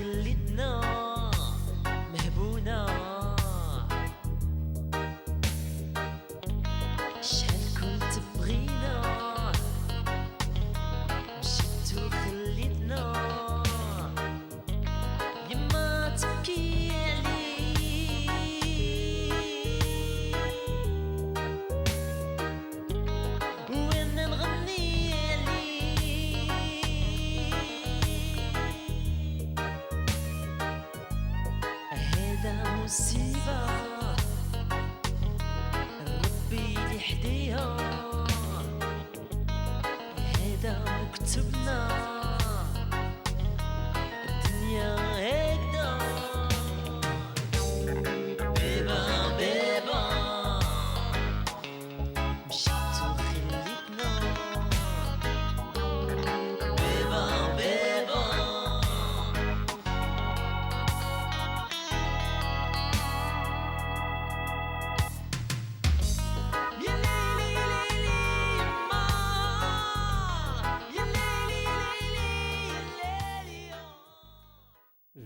خلتنا مهبونا شحال كنت بغينا مشيت وخلتنا يما تبكي عليك وانا نغني عليك هذا مصيبة ربي لي حديها هذا مكتوبنا الدنيا هكذا بيبا بيبا مشيت وخليتنا بيبا بيبا يا ليلي يا ليلي ما يا ليلي يا ليلي يا ليلي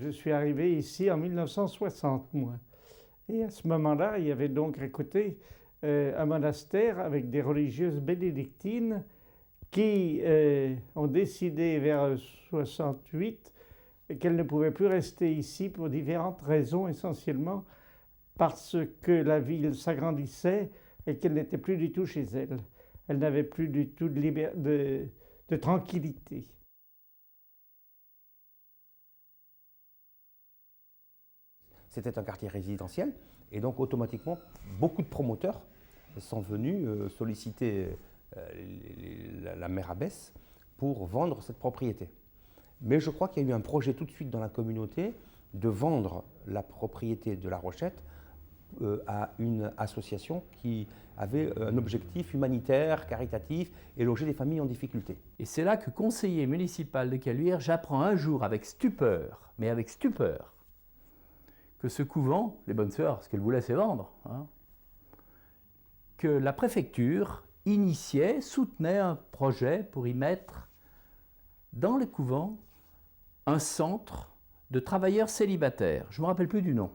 Je suis arrivé ici en 1960, moi. Et à ce moment-là, il y avait donc à côté un monastère avec des religieuses bénédictines qui ont décidé vers 68 qu'elles ne pouvaient plus rester ici pour différentes raisons, essentiellement parce que la ville s'agrandissait et qu'elle n'était plus du tout chez elles. Elles n'avaient plus du tout de tranquillité. C'était un quartier résidentiel et donc automatiquement beaucoup de promoteurs sont venus solliciter la maire abbesse pour vendre cette propriété. Mais je crois qu'il y a eu un projet tout de suite dans la communauté de vendre la propriété de La Rochette à une association qui avait un objectif humanitaire, caritatif et loger des familles en difficulté. Et c'est là que conseiller municipal de Caluire, j'apprends un jour avec stupeur, mais avec stupeur, que ce couvent, les Bonnes Sœurs, ce qu'elles voulaient c'est vendre, hein, que la préfecture initiait, soutenait un projet pour y mettre dans le couvent un centre de travailleurs célibataires. Je ne me rappelle plus du nom.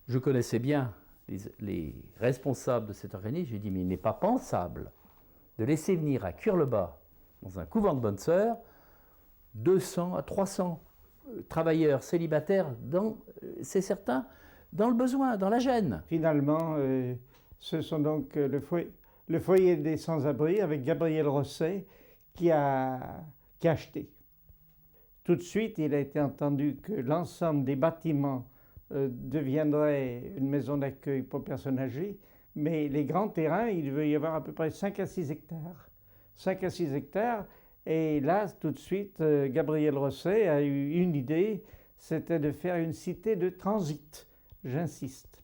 Je connaissais bien les responsables de cet organisme. J'ai dit, mais il n'est pas pensable de laisser venir à Cure-le-Bas, dans un couvent de Bonnes Sœurs, 200 à 300 travailleurs célibataires, c'est certain, dans le besoin, dans la gêne. Finalement, ce sont donc le foyer des sans-abri avec Gabriel Rosset qui a acheté. Tout de suite, il a été entendu que l'ensemble des bâtiments deviendrait une maison d'accueil pour personnes âgées, mais les grands terrains, il devait y avoir à peu près 5 à 6 hectares. 5 à 6 hectares, et là, tout de suite, Gabriel Rosset a eu une idée, c'était de faire une cité de transit, j'insiste.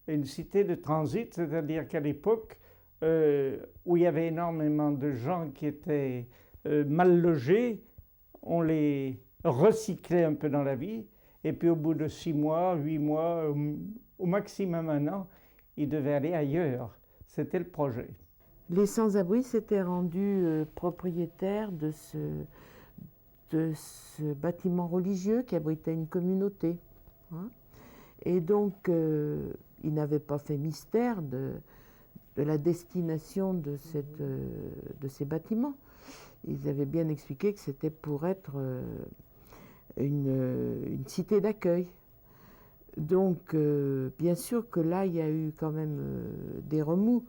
Une cité de transit, c'est-à-dire qu'à l'époque, où il y avait énormément de gens qui étaient mal logés, on les recyclait un peu dans la vie, et puis au bout de 6 mois, 8 mois, au maximum 1 an, ils devaient aller ailleurs. C'était le projet. Les sans-abri s'étaient rendus propriétaires de ce bâtiment religieux qui abritait une communauté, hein. Et donc, ils n'avaient pas fait mystère de la destination de ces bâtiments. Ils avaient bien expliqué que c'était pour être une cité d'accueil. Donc, bien sûr que là, il y a eu quand même des remous,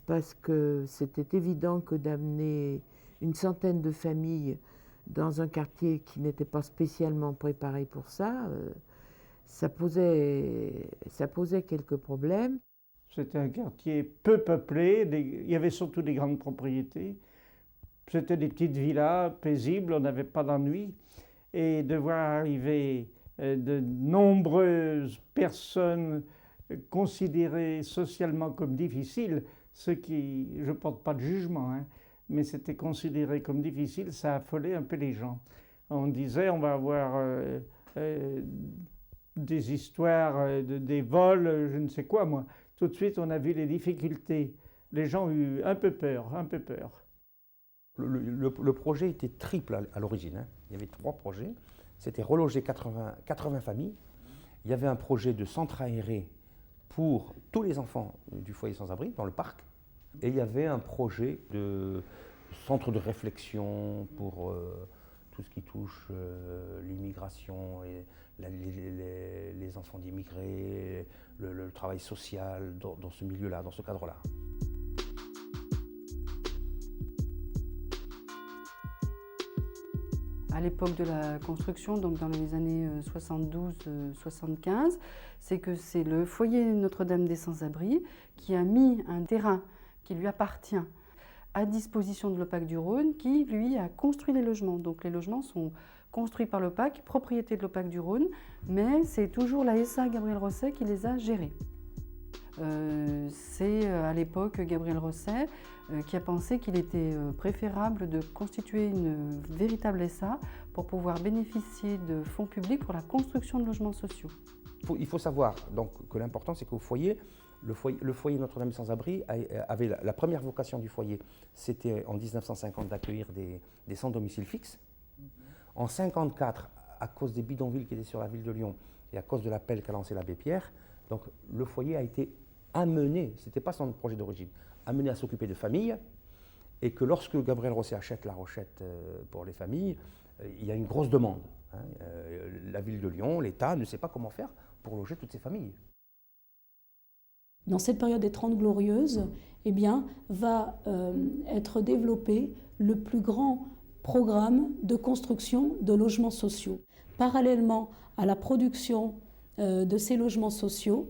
parce que c'était évident que d'amener une centaine de familles dans un quartier qui n'était pas spécialement préparé pour ça, ça posait quelques problèmes. C'était un quartier peu peuplé, il y avait surtout des grandes propriétés. C'était des petites villas paisibles, on n'avait pas d'ennui. Et de voir arriver de nombreuses personnes considérées socialement comme difficiles, ce qui, je ne porte pas de jugement, hein, mais c'était considéré comme difficile, ça affolait un peu les gens. On disait on va avoir des histoires, des vols, je ne sais quoi moi. Tout de suite on a vu les difficultés. Les gens ont eu un peu peur, un peu peur. Le projet était triple à l'origine, hein. Il y avait 3 projets. c'était reloger 80 familles. Il y avait un projet de centre aéré pour tous les enfants du foyer sans-abri dans le parc. Et il y avait un projet de centre de réflexion pour tout ce qui touche l'immigration, et les enfants d'immigrés, le travail social dans ce milieu-là, dans ce cadre-là. À l'époque de la construction, donc dans les années 72-75, c'est que c'est le foyer Notre-Dame des Sans-Abri qui a mis un terrain qui lui appartient à disposition de l'OPAC du Rhône, qui lui a construit les logements. Donc les logements sont construits par l'OPAC, propriété de l'OPAC du Rhône, mais c'est toujours la SA Gabriel Rosset qui les a gérés. C'est à l'époque Gabriel Rosset qui a pensé qu'il était préférable de constituer une véritable SA pour pouvoir bénéficier de fonds publics pour la construction de logements sociaux. Il faut savoir donc, que l'important, c'est qu'au foyer, le foyer Notre-Dame sans-abri avait la première vocation du foyer, c'était en 1950 d'accueillir des sans-domicile fixe. En 1954, à cause des bidonvilles qui étaient sur la ville de Lyon et à cause de l'appel qu'a lancé l'abbé Pierre, donc le foyer a été amené, ce n'était pas son projet d'origine, amené à s'occuper de familles, et que lorsque Gabriel Rosset achète la Rochette pour les familles, il y a une grosse demande. La ville de Lyon, l'État ne sait pas comment faire pour loger toutes ces familles. Dans cette période des 30 Glorieuses, eh bien, va être développé le plus grand programme de construction de logements sociaux. Parallèlement à la production de ces logements sociaux,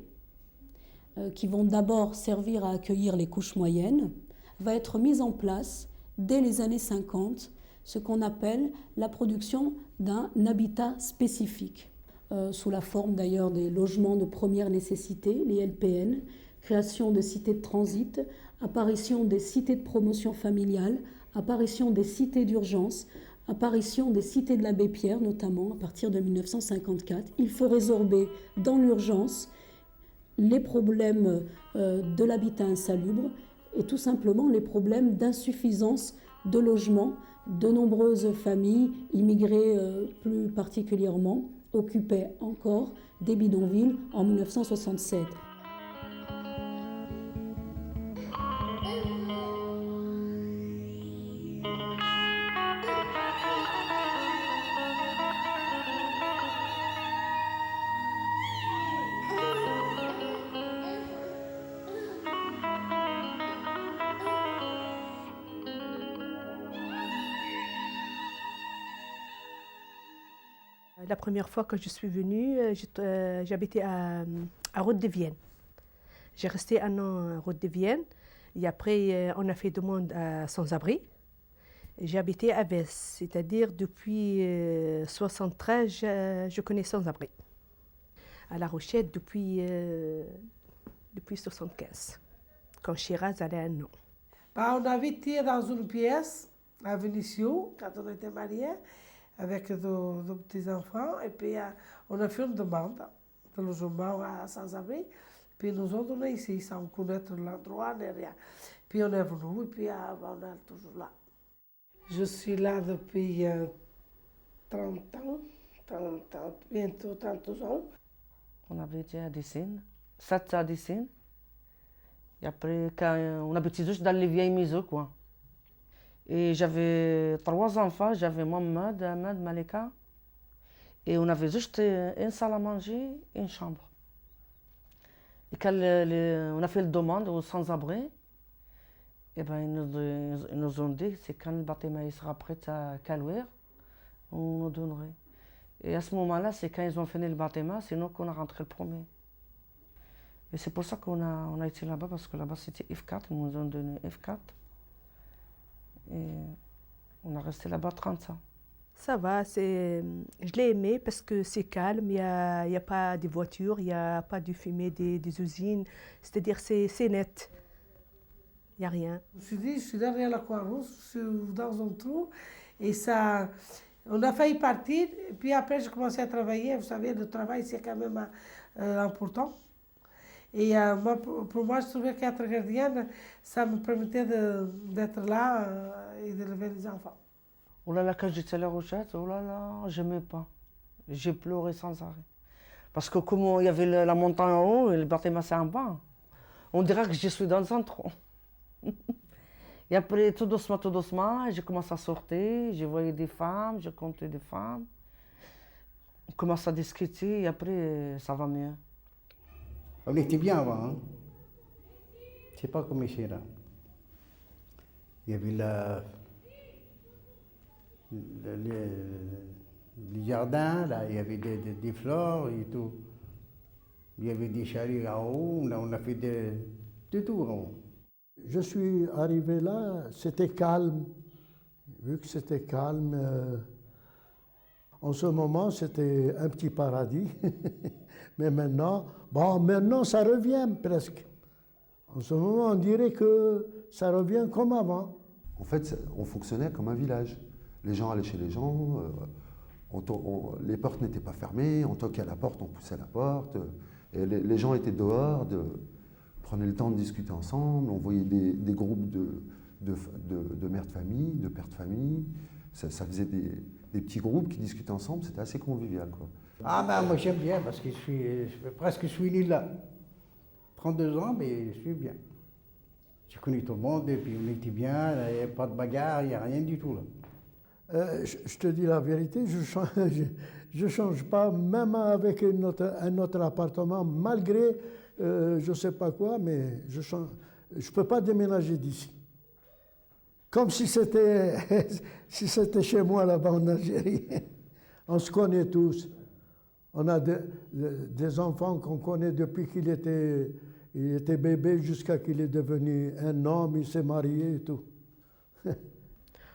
qui vont d'abord servir à accueillir les couches moyennes, va être mise en place, dès les années 50, ce qu'on appelle la production d'un habitat spécifique, sous la forme d'ailleurs des logements de première nécessité, les LPN, création de cités de transit, apparition des cités de promotion familiale, apparition des cités d'urgence, apparition des cités de l'abbé Pierre, notamment à partir de 1954. Il faut résorber dans l'urgence les problèmes de l'habitat insalubre et tout simplement les problèmes d'insuffisance de logements. De nombreuses familles, immigrées plus particulièrement, occupaient encore des bidonvilles en 1967. La première fois que je suis venue, j'habitais à Route-de-Vienne. J'ai resté un an à Route-de-Vienne et après on a fait demande à sans-abri. J'ai habité à Vès, c'est-à-dire depuis 1973, je connais sans-abri. À La Rochette depuis 1975, quand Shiraz avait un an. On habitait dans une pièce à Vénissieux, quand on était mariés, avec deux petits-enfants. Et puis, on a fait une demande de logement à sans-abri. Puis, ils nous ont donné ici, sans connaître l'endroit, ni rien. Puis, on est venu, et puis, on est toujours là. Je suis là depuis 30 ans, bientôt 30 ans. On habitait à Dessines, 7 à Dessines. Et après, on habitait juste dans les vieilles maisons, quoi. Et j'avais 3 enfants, j'avais Mohamed, Ahmed, Malika. Et on avait juste une salle à manger et une chambre. Et quand on a fait la demande aux sans-abri, eh ben, ils nous ont dit que c'est quand le bâtiment sera prêt à calouer, on nous donnerait. Et à ce moment-là, c'est quand ils ont fini le bâtiment, c'est nous qu'on a rentré le premier. Et c'est pour ça qu'on a été là-bas, parce que là-bas c'était F4, ils nous ont donné F4. Et on a resté là-bas 30 ans. Ça va, je l'ai aimé parce que c'est calme, il n'y a pas de voitures, il n'y a pas de fumée des usines, c'est-à-dire c'est net, il n'y a rien. Je me suis dit, je suis derrière la Croix-Rouge, je suis dans un trou, et ça, on a failli partir, et puis après j'ai commencé à travailler, vous savez, le travail c'est quand même important. Et moi, pour moi, je trouvais qu'être gardienne, ça me permettait d'être là et d'élever les enfants. Oh là là, quand j'étais à La Rochette, oh là là, j'aimais pas. J'ai pleuré sans arrêt. Parce que comme il y avait la montagne en haut et le bâtiment c'est en bas, on dirait que je suis dans un trou. Et après, tout doucement, j'ai commencé à sortir, je voyais des femmes, je comptais des femmes. On commence à discuter et après, ça va mieux. On était bien avant, hein. C'est pas comme ici, là. Il y avait les jardins, là, il y avait des fleurs et tout. Il y avait des chariots en haut, on a fait de tout en haut. Je suis arrivé là, c'était calme. Vu que c'était calme, en ce moment, c'était un petit paradis. Mais maintenant, maintenant, ça revient presque. En ce moment, on dirait que ça revient comme avant. En fait, on fonctionnait comme un village. Les gens allaient chez les gens, les portes n'étaient pas fermées, on toquait à la porte, on poussait la porte. Et les gens étaient dehors, prenaient le temps de discuter ensemble, on voyait des groupes de mères de famille, de pères de famille. Ça faisait des petits groupes qui discutaient ensemble, c'était assez convivial, quoi. Ah ben moi j'aime bien parce que je suis né là. 32 ans, mais je suis bien. J'ai connu tout le monde et puis on était bien, il n'y a pas de bagarre, il n'y a rien du tout là. Je te dis la vérité, je change pas, même avec un autre appartement, malgré je sais pas quoi, mais je peux pas déménager d'ici. Comme si c'était chez moi là-bas en Algérie. On se connaît tous. On a des enfants qu'on connaît depuis qu'il était bébé jusqu'à qu'il est devenu un homme, il s'est marié et tout.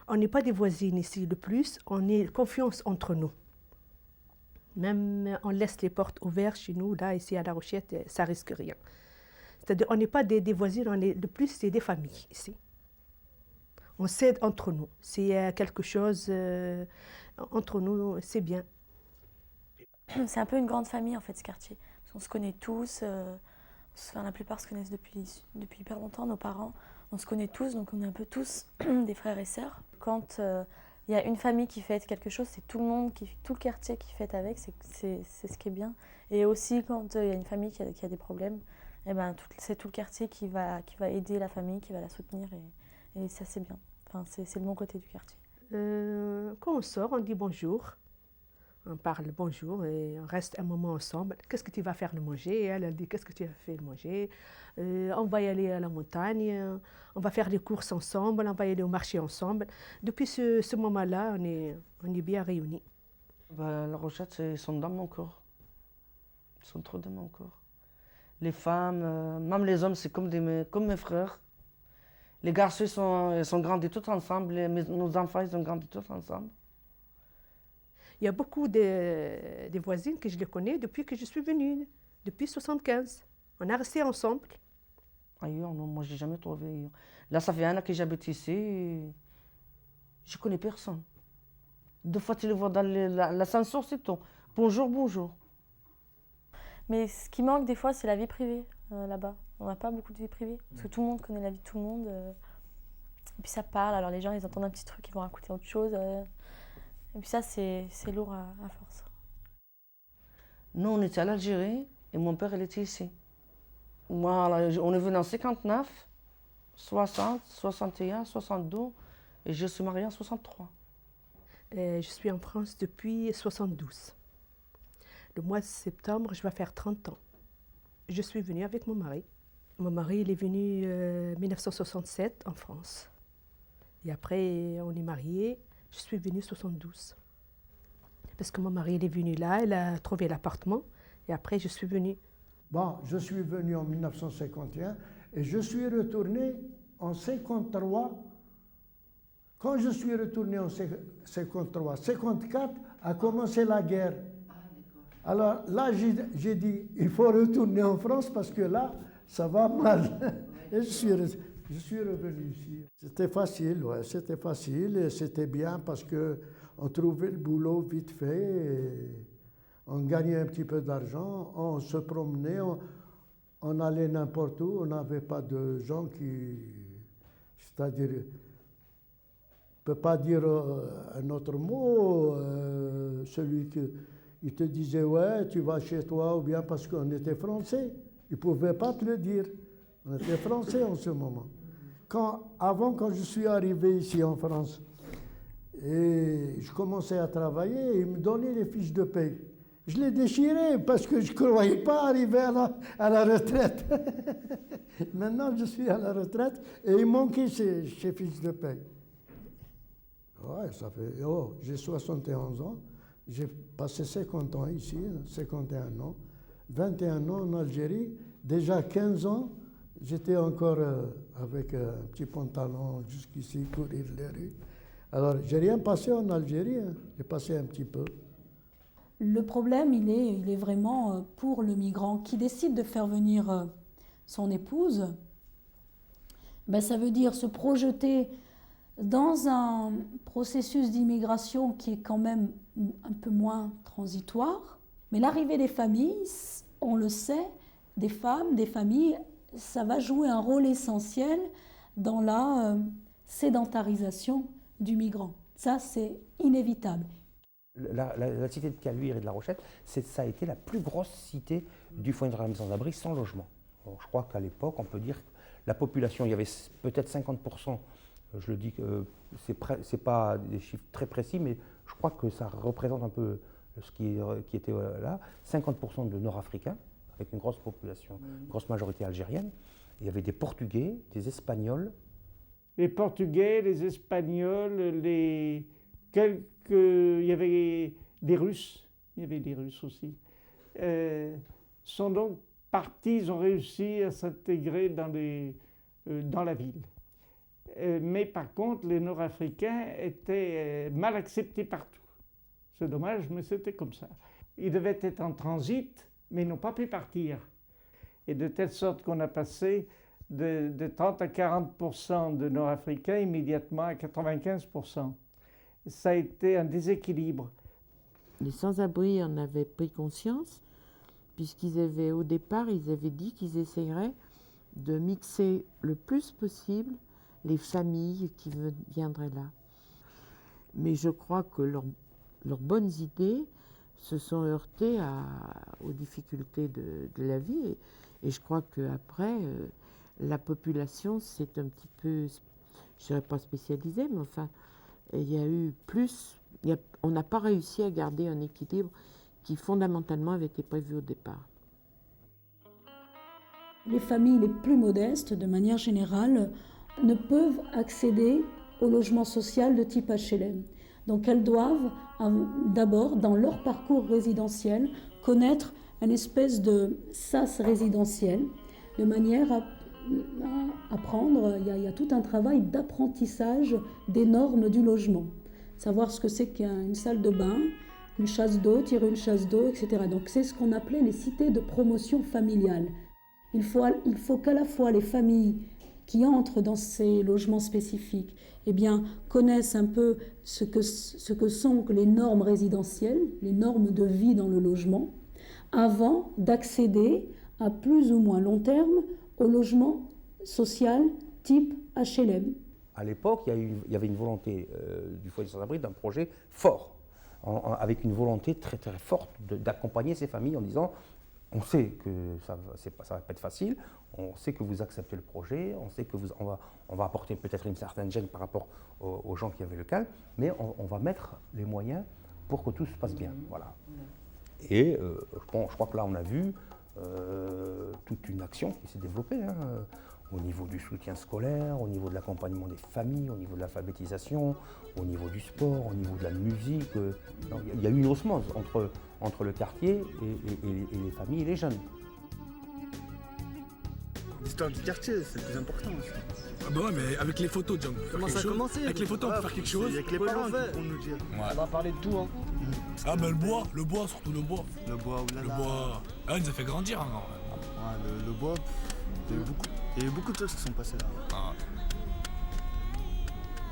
On n'est pas des voisines ici. Le plus, on est confiance entre nous. Même on laisse les portes ouvertes chez nous, là, ici à La Rochette, ça risque rien. C'est-à-dire, on n'est pas des voisines, le plus, c'est des familles ici. On s'aide entre nous. S'il y a quelque chose entre nous, c'est bien. C'est un peu une grande famille, en fait, ce quartier. Parce qu'on se connaît tous. La plupart se connaissent depuis hyper longtemps, nos parents. On se connaît tous, donc on est un peu tous des frères et sœurs. Quand il y a une famille qui fête quelque chose, c'est tout le monde, tout le quartier qui fête avec, c'est ce qui est bien. Et aussi, quand il y a une famille qui a des problèmes, eh ben, c'est tout le quartier qui va aider la famille, qui va la soutenir. Et ça, c'est bien. Enfin, c'est le bon côté du quartier. Quand on sort, on dit bonjour. On parle bonjour et on reste un moment ensemble. Qu'est-ce que tu vas faire le manger? Elle dit qu'est-ce que tu as fait le manger? On va y aller à la montagne, on va faire les courses ensemble, on va y aller au marché ensemble. Depuis ce moment-là, on est bien réunis. La Rochette, ils sont dans mon corps. Ils sont trop dans mon corps. Les femmes, même les hommes, c'est comme mes frères. Les garçons, ils sont grandis tous ensemble. Nos enfants, ils ont grandi tous ensemble. Il y a beaucoup de voisines que je les connais depuis que je suis venue, depuis 1975. On a resté ensemble. Ailleurs, non, moi, je n'ai jamais trouvé ailleurs. Là, ça fait un an que j'habite ici. Je ne connais personne. Deux fois, tu les vois dans l'ascenseur, c'est tout. Bonjour, bonjour. Mais ce qui manque des fois, c'est la vie privée là-bas. On n'a pas beaucoup de vie privée. Parce que tout le monde connaît la vie de tout le monde. Et puis ça parle, alors les gens, ils entendent un petit truc, ils vont raconter autre chose. Et puis ça, c'est lourd à force. Nous, on était à l'Algérie et mon père, il était ici. Moi, on est venu en 59, 60, 61, 62 et je suis mariée en 63. Je suis en France depuis 72. Le mois de septembre, je vais faire 30 ans. Je suis venue avec mon mari. Mon mari, il est venu en 1967 en France. Et après, on est mariés. Je suis venue en 72. Parce que mon mari, il est venu là, il a trouvé l'appartement. Et après, je suis venue. Bon, je suis venu en 1951 et je suis retourné en 53. Quand je suis retourné en 53, 54 a commencé la guerre. Alors là, j'ai dit, il faut retourner en France parce que là, ça va mal. Et je suis revenu ici. C'était facile, ouais, c'était facile et c'était bien parce qu'on trouvait le boulot vite fait. Et on gagnait un petit peu d'argent, on se promenait, on allait n'importe où, on n'avait pas de gens qui... C'est-à-dire, je ne peux pas dire un autre mot, celui qui Ils te disaient, ouais, tu vas chez toi, ou bien parce qu'on était français. Ils ne pouvaient pas te le dire. On était français en ce moment. Quand je suis arrivé ici en France, et je commençais à travailler, ils me donnaient les fiches de paie. Je les déchirais parce que je ne croyais pas arriver à la retraite. Maintenant, je suis à la retraite et il manquait ces fiches de paie. Ouais, ça fait... Oh, j'ai 71 ans. J'ai passé 50 ans ici, 51 ans. 21 ans en Algérie. Déjà 15 ans, j'étais encore avec un petit pantalon jusqu'ici, courir les rues. Alors, j'ai rien passé en Algérie, hein. J'ai passé un petit peu. Le problème, il est vraiment pour le migrant qui décide de faire venir son épouse. Ben, ça veut dire se projeter dans un processus d'immigration qui est quand même un peu moins transitoire. Mais l'arrivée des familles, on le sait, des femmes, des familles, ça va jouer un rôle essentiel dans la sédentarisation du migrant. Ça, c'est inévitable. La cité de Caluire et de La Rochette, ça a été la plus grosse cité du foyer de Notre-Dame sans-abri sans logement. Donc, je crois qu'à l'époque, on peut dire que la population, il y avait peut-être 50%, je le dis que c'est pas des chiffres très précis, mais je crois que ça représente un peu ce qui était là, 50% de Nord-Africains, avec une grosse population, une grosse majorité algérienne. Il y avait des Portugais, des Espagnols. Les Portugais, les Espagnols, il y avait des Russes, aussi, sont donc partis, ils ont réussi à s'intégrer dans la ville. Mais par contre, les Nord-Africains étaient mal acceptés partout. C'est dommage, mais c'était comme ça. Ils devaient être en transit, mais ils n'ont pas pu partir. Et de telle sorte qu'on a passé de 30 à 40% de Nord-Africains immédiatement à 95%. Ça a été un déséquilibre. Les sans-abri en avaient pris conscience, puisqu'ils avaient, au départ, ils avaient dit qu'ils essaieraient de mixer le plus possible les familles qui viendraient là. Mais je crois que leurs bonnes idées se sont heurtées aux difficultés de la vie. Et je crois qu'après, la population s'est un petit peu, je ne dirais pas spécialisée, mais enfin, il y a eu plus, on n'a pas réussi à garder un équilibre qui fondamentalement avait été prévu au départ. Les familles les plus modestes, de manière générale, ne peuvent accéder au logement social de type HLM. Donc elles doivent d'abord, dans leur parcours résidentiel, connaître une espèce de sas résidentiel, de manière à apprendre, il y a tout un travail d'apprentissage des normes du logement. Savoir ce que c'est qu'une salle de bain, une chasse d'eau, tirer une chasse d'eau, etc. Donc c'est ce qu'on appelait les cités de promotion familiale. Il faut qu'à la fois les familles qui entrent dans ces logements spécifiques connaissent un peu ce que sont les normes résidentielles, les normes de vie dans le logement, avant d'accéder à plus ou moins long terme au logement social type HLM. À l'époque, il y avait une volonté du foyer sans-abri d'un projet fort, avec une volonté très très forte d'accompagner ces familles en disant on sait que ça va pas être facile, on sait que vous acceptez le projet, on sait que on va apporter peut-être une certaine gêne par rapport aux gens qui avaient le calme, mais on va mettre les moyens pour que tout se passe bien. Voilà. Et je crois que là on a vu toute une action qui s'est développée au niveau du soutien scolaire, au niveau de l'accompagnement des familles, au niveau de l'alphabétisation, au niveau du sport, au niveau de la musique. Il y a eu une osmose entre le quartier et les familles et les jeunes. L'histoire du quartier, c'est le plus important aussi. Ah bah ouais, mais avec les photos, déjà, on peut faire Comment quelque ça a chose. commencé Avec les photos, on peut faire quelque chose. Avec les parents qui vont nous dire. Ouais. On va parler de tout, hein. Ah bah le bois, surtout le bois. Le bois, oulala. Le bois. Ah, il nous a fait grandir, hein. Ouais, le bois, il y a eu beaucoup de choses qui sont passées là. Ah.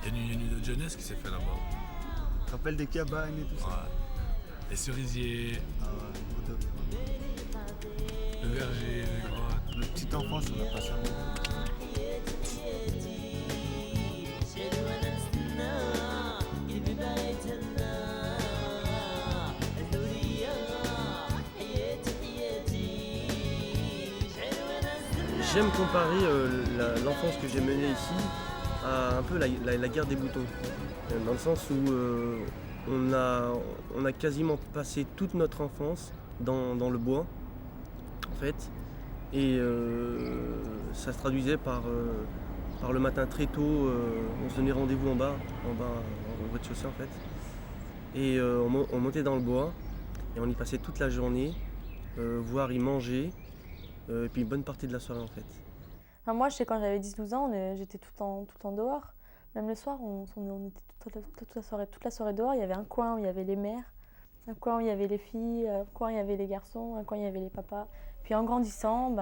Il y a une nuit de jeunesse qui s'est fait là-bas. Tu te rappelles des cabanes et tout ça? Ouais. Les cerisiers. Ah ouais, le verger, les grottes. Le petit enfance, on a passé un moment. اللي ببيتنا الحورية J'aime comparer l'enfance que j'ai menée ici à un peu la guerre des boutons. Dans le sens où on a quasiment passé toute notre enfance dans le bois, en fait. Et ça se traduisait par le matin très tôt, on se donnait rendez-vous en bas, au rez-de-chaussée en fait. Et on montait dans le bois et on y passait toute la journée, voire y manger, et puis une bonne partie de la soirée en fait. Enfin, moi, je sais, quand j'avais 10-12 ans, j'étais tout le temps dehors. Même le soir, on était toute la soirée dehors. Il y avait un coin où il y avait les mères, un coin où il y avait les filles, un coin où il y avait les garçons, un coin où il y avait les papas. Puis en grandissant,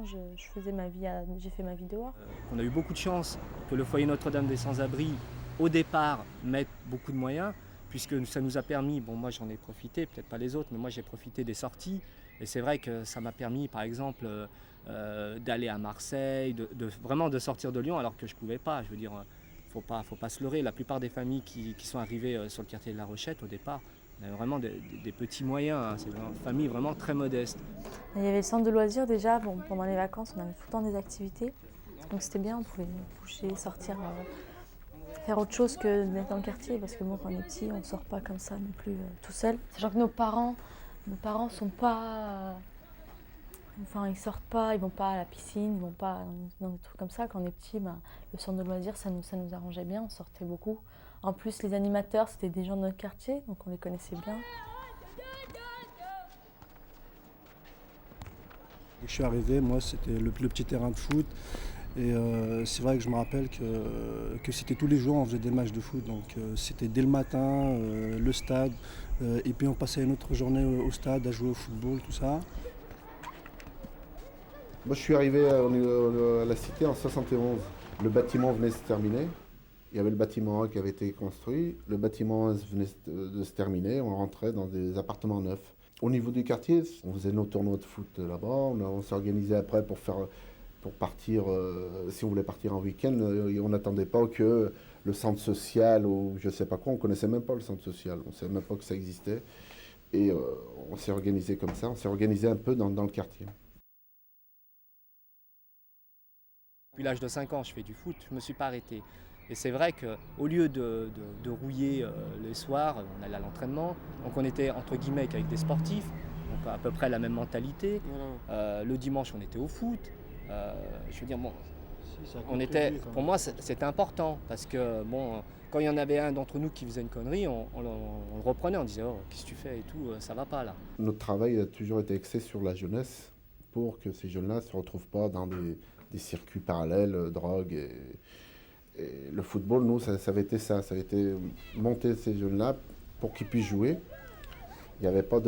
j'ai fait ma vie dehors. On a eu beaucoup de chance que le foyer Notre-Dame des Sans-Abri, au départ, mette beaucoup de moyens, puisque ça nous a permis, bon moi j'en ai profité, peut-être pas les autres, mais moi j'ai profité des sorties. Et c'est vrai que ça m'a permis, par exemple, d'aller à Marseille, vraiment de sortir de Lyon, alors que je ne pouvais pas. Je veux dire, faut pas se leurrer. La plupart des familles qui sont arrivées sur le quartier de La Rochette, au départ, on avait vraiment des petits moyens. Hein. C'est une famille vraiment très modeste. Il y avait le centre de loisirs déjà. Bon, pendant les vacances, on avait tout le temps des activités. Donc c'était bien, on pouvait bouger, sortir, faire autre chose que d'être dans le quartier. Parce que bon, quand on est petit, on ne sort pas comme ça non plus tout seul. Sachant que nos parents sont pas... Enfin, ils sortent pas, ils vont pas à la piscine, ils vont pas dans des trucs comme ça. Quand on est petit, le centre de loisirs, ça nous arrangeait bien, on sortait beaucoup. En plus, les animateurs, c'était des gens de notre quartier, donc on les connaissait bien. Je suis arrivé, moi, c'était le petit terrain de foot. Et c'est vrai que je me rappelle que c'était tous les jours, on faisait des matchs de foot. Donc c'était dès le matin, le stade, et puis on passait une autre journée au stade à jouer au football, tout ça. Moi, je suis arrivé à la cité en 71. Le bâtiment venait de se terminer. Il y avait le bâtiment 1 qui avait été construit. Le bâtiment 1 venait de se terminer. On rentrait dans des appartements neufs. Au niveau du quartier, on faisait nos tournois de foot là-bas. On s'organisait après pour partir, si on voulait partir en week-end. On n'attendait pas que le centre social ou je ne sais pas quoi. On ne connaissait même pas le centre social. On ne savait même pas que ça existait. Et on s'est organisé comme ça. On s'est organisé un peu dans le quartier. Depuis l'âge de 5 ans, je fais du foot, je ne me suis pas arrêté. Et c'est vrai qu'au lieu de rouiller les soirs, on allait à l'entraînement. Donc on était entre guillemets avec des sportifs, donc à peu près la même mentalité. Le dimanche, on était au foot. Je veux dire, bon, pour moi, c'était important parce que bon, quand il y en avait un d'entre nous qui faisait une connerie, on le reprenait, on disait oh, qu'est-ce que tu fais et tout, ça va pas là. Notre travail a toujours été axé sur la jeunesse pour que ces jeunes-là ne se retrouvent pas dans des circuits parallèles, drogue et le football, nous, ça avait été ça. Ça avait été monter ces jeunes-là pour qu'ils puissent jouer. Il n'y avait pas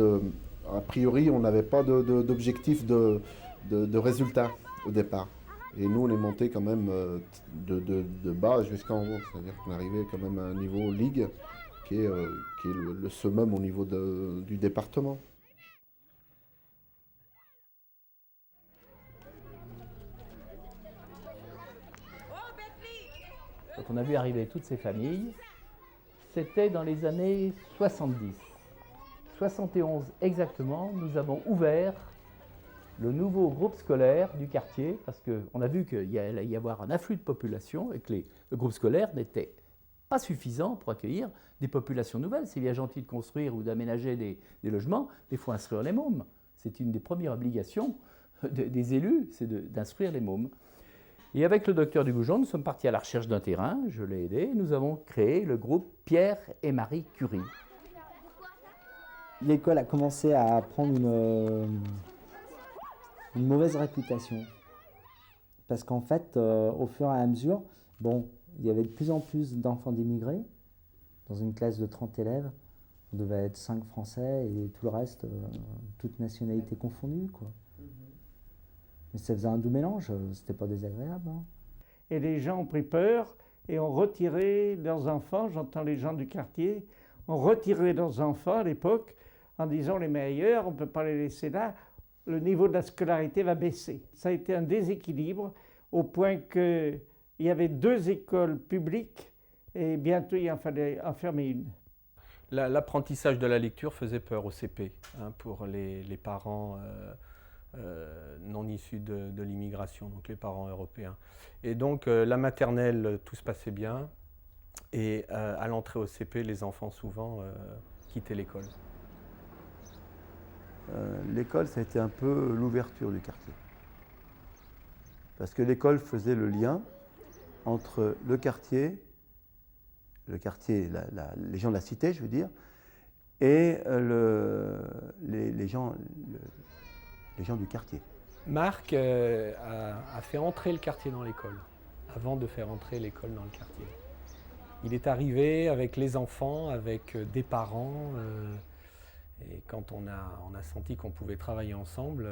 a priori, on n'avait pas d'objectif de résultat au départ. Et nous, on est monté quand même de bas jusqu'en haut. C'est-à-dire qu'on arrivait quand même à un niveau ligue qui est le summum au niveau du département. Quand on a vu arriver toutes ces familles, c'était dans les années 70. 71 exactement, nous avons ouvert le nouveau groupe scolaire du quartier parce qu'on a vu qu'il allait y avoir un afflux de population et que le groupe scolaire n'était pas suffisant pour accueillir des populations nouvelles. C'est bien gentil de construire ou d'aménager des logements, mais il faut instruire les mômes. C'est une des premières obligations des élus, c'est d'instruire les mômes. Et avec le docteur Dugoujon, nous sommes partis à la recherche d'un terrain, je l'ai aidé, nous avons créé le groupe Pierre et Marie Curie. L'école a commencé à prendre une mauvaise réputation. Parce qu'en fait, au fur et à mesure, bon, il y avait de plus en plus d'enfants d'immigrés. Dans une classe de 30 élèves, on devait être 5 Français et tout le reste, toutes nationalités confondues, quoi. Mais ça faisait un doux mélange, c'était pas désagréable. Hein. Et les gens ont pris peur et ont retiré leurs enfants, j'entends les gens du quartier, ont retiré leurs enfants à l'époque en disant les meilleurs, on ne peut pas les laisser là, le niveau de la scolarité va baisser. Ça a été un déséquilibre au point qu'il y avait 2 écoles publiques et bientôt il en fallait en fermer une. L'apprentissage de la lecture faisait peur au CP pour les parents non issus de l'immigration, donc les parents européens. Et donc la maternelle, tout se passait bien. Et à l'entrée au CP, les enfants souvent quittaient l'école. L'école, ça a été un peu l'ouverture du quartier. Parce que l'école faisait le lien entre le quartier, les gens de la cité, je veux dire, et les gens du quartier. Marc a fait entrer le quartier dans l'école, avant de faire entrer l'école dans le quartier. Il est arrivé avec les enfants, avec des parents, et quand on a senti qu'on pouvait travailler ensemble,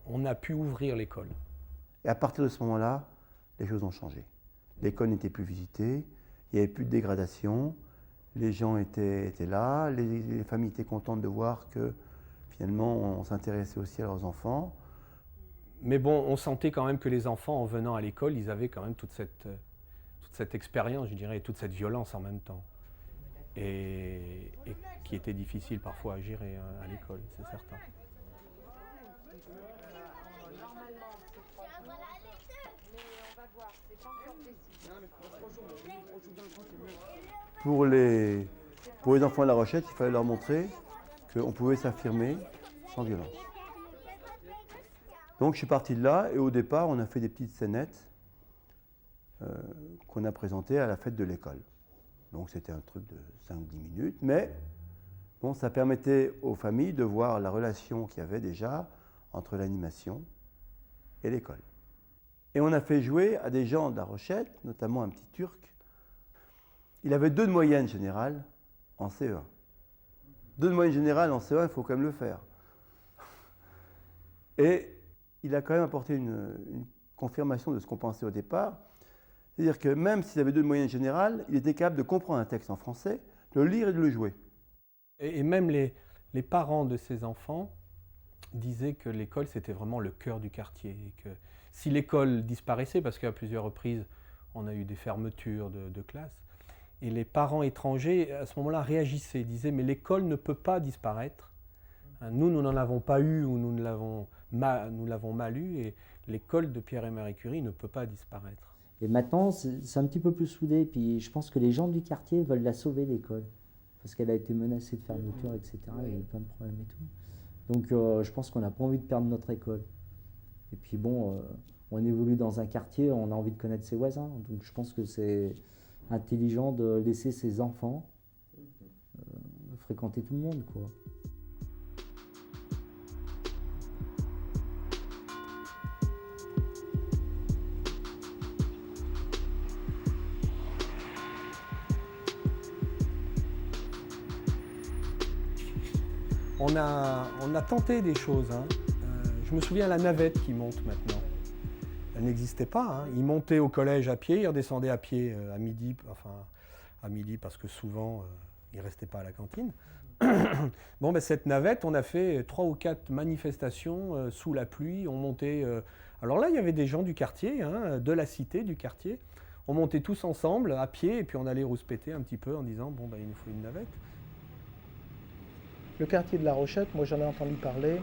on a pu ouvrir l'école. Et à partir de ce moment-là, les choses ont changé. L'école n'était plus visitée, il n'y avait plus de dégradation, les gens étaient là, les familles étaient contentes de voir que finalement on s'intéressait aussi à leurs enfants. Mais bon, on sentait quand même que les enfants, en venant à l'école, ils avaient quand même toute cette expérience, je dirais, et toute cette violence en même temps. Et qui était difficile parfois à gérer à l'école, c'est certain. Pour les enfants de La Rochette, il fallait leur montrer qu'on pouvait s'affirmer sans violence. Donc je suis parti de là et au départ, on a fait des petites scénettes qu'on a présentées à la fête de l'école. Donc c'était un truc de 5-10 minutes, mais bon, ça permettait aux familles de voir la relation qu'il y avait déjà entre l'animation et l'école. Et on a fait jouer à des gens de La Rochette, notamment un petit Turc. Il avait 2 de moyenne générale en CE1. 2 de moyenne générale en CE1, il faut quand même le faire. Et il a quand même apporté une confirmation de ce qu'on pensait au départ. C'est-à-dire que même s'il avait 2 de moyenne générale, il était capable de comprendre un texte en français, de le lire et de le jouer. Et même les parents de ces enfants disaient que l'école, c'était vraiment le cœur du quartier. Et que si l'école disparaissait, parce qu'à plusieurs reprises, on a eu des fermetures de classes, et les parents étrangers, à ce moment-là, réagissaient, disaient « mais l'école ne peut pas disparaître. Nous n'en avons pas eu ou nous l'avons mal eu, et l'école de Pierre et Marie Curie ne peut pas disparaître. » Et maintenant, c'est un petit peu plus soudé. Puis je pense que les gens du quartier veulent la sauver, l'école. Parce qu'elle a été menacée de fermeture, etc. Il y a eu plein de problèmes et tout. Donc je pense qu'on n'a pas envie de perdre notre école. Et puis bon, on évolue dans un quartier, on a envie de connaître ses voisins. Donc je pense que c'est intelligent de laisser ses enfants fréquenter tout le monde, quoi. On a tenté des choses. Je me souviens la navette qui monte maintenant. Elle n'existait pas. Ils montaient au collège à pied, ils redescendaient à pied à midi, parce que souvent, ils ne restaient pas à la cantine. Bon, ben, cette navette, on a fait 3 ou 4 manifestations sous la pluie. On montait. Alors là, il y avait des gens du quartier, de la cité, du quartier. On montait tous ensemble à pied et puis on allait rouspéter un petit peu en disant bon, ben, il nous faut une navette. Le quartier de La Rochette, moi j'en ai entendu parler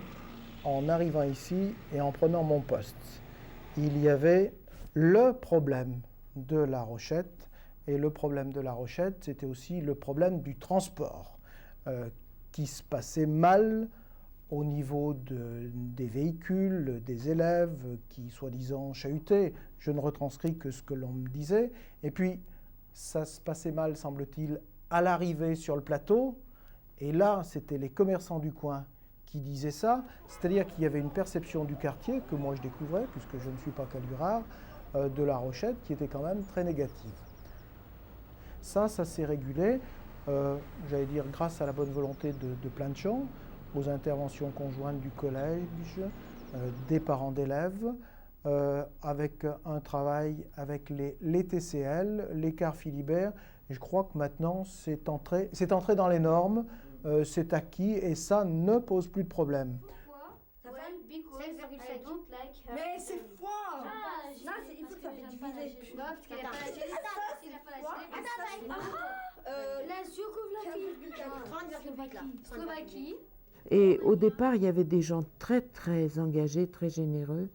en arrivant ici et en prenant mon poste. Il y avait le problème de La Rochette, et le problème de La Rochette, c'était aussi le problème du transport, qui se passait mal au niveau des véhicules, des élèves qui, soi-disant, chahutaient. Je ne retranscris que ce que l'on me disait. Et puis, ça se passait mal, semble-t-il, à l'arrivée sur le plateau. Et là, c'était les commerçants du coin qui disaient ça, c'est-à-dire qu'il y avait une perception du quartier, que moi je découvrais, puisque je ne suis pas Calurard, de La Rochette, qui était quand même très négative. Ça s'est régulé, j'allais dire, grâce à la bonne volonté de plein de gens, aux interventions conjointes du collège, des parents d'élèves, avec un travail avec les TCL, les cars Philibert. Et je crois que maintenant, c'est entré dans les normes, c'est acquis et ça ne pose plus de problème. Mais c'est fort! Non, il faut que ça fait diviser. Non, parce qu'il n'a pas lâché les stats. Il n'a pas lâché les stats. La Slovaquie. Et au départ, il y avait des gens très très engagés, très généreux,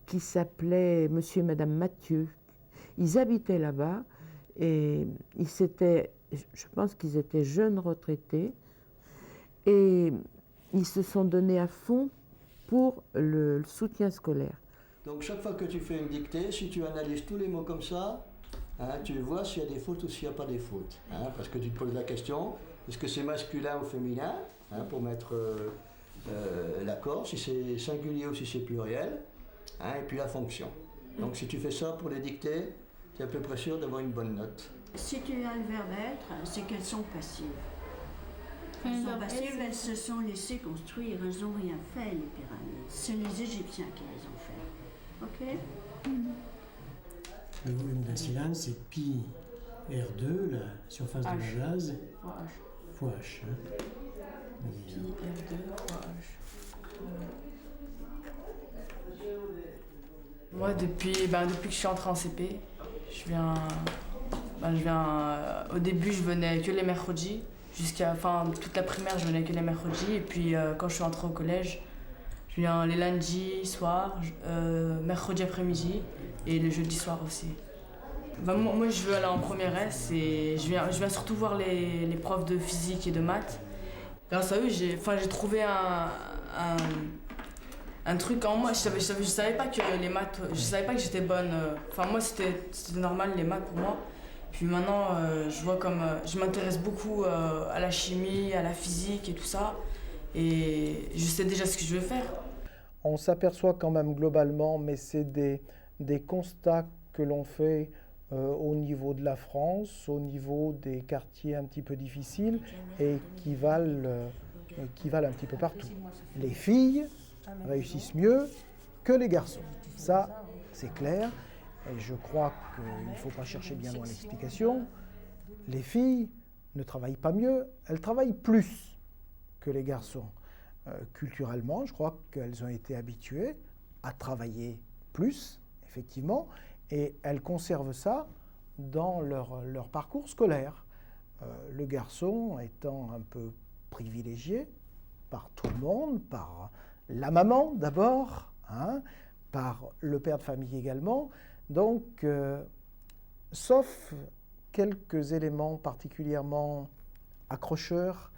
qui s'appelaient Monsieur et Madame Mathieu. Ils habitaient là-bas et je pense qu'ils étaient jeunes retraités et ils se sont donnés à fond pour le soutien scolaire. Donc chaque fois que tu fais une dictée, si tu analyses tous les mots comme ça, hein, tu vois s'il y a des fautes ou s'il n'y a pas des fautes. Hein, parce que tu te poses la question, est-ce que c'est masculin ou féminin, hein, pour mettre l'accord, si c'est singulier ou si c'est pluriel, hein, et puis la fonction. Donc si tu fais ça pour les dictées, tu es à peu près sûr d'avoir une bonne note. Si tu as le verbe être, c'est qu'elles sont passives. Elles sont passives, elles se sont laissées construire, elles n'ont rien fait, les pyramides. C'est les Égyptiens qui les ont fait. Ok? Le volume d'un cylindre, c'est pi R2, la surface de la base, fois H. Hein. Pi R2 fois H. Moi, depuis que je suis entrée en CP, au début, je venais que les mercredis. Toute la primaire, je venais que les mercredis. Et puis, quand je suis entrée au collège, je viens les lundis soir, mercredi après-midi et le jeudi soir aussi. Moi, je veux aller en première S et je viens surtout voir les profs de physique et de maths. Grâce à eux, j'ai trouvé un truc en moi. Je savais pas que les maths, je savais pas que j'étais bonne. Moi, c'était normal les maths pour moi. Puis maintenant, je vois je m'intéresse beaucoup à la chimie, à la physique et tout ça. Et je sais déjà ce que je veux faire. On s'aperçoit quand même globalement, mais c'est des constats que l'on fait au niveau de la France, au niveau des quartiers un petit peu difficiles et qui valent un petit peu partout. Les filles réussissent mieux que les garçons. Ça, c'est clair. Et je crois qu'il ne faut pas chercher bien loin l'explication. Les filles ne travaillent pas mieux, elles travaillent plus que les garçons. Culturellement, je crois qu'elles ont été habituées à travailler plus, effectivement, et elles conservent ça dans leur parcours scolaire. Le garçon étant un peu privilégié par tout le monde, par la maman d'abord, hein, par le père de famille également. Donc, sauf quelques éléments particulièrement accrocheurs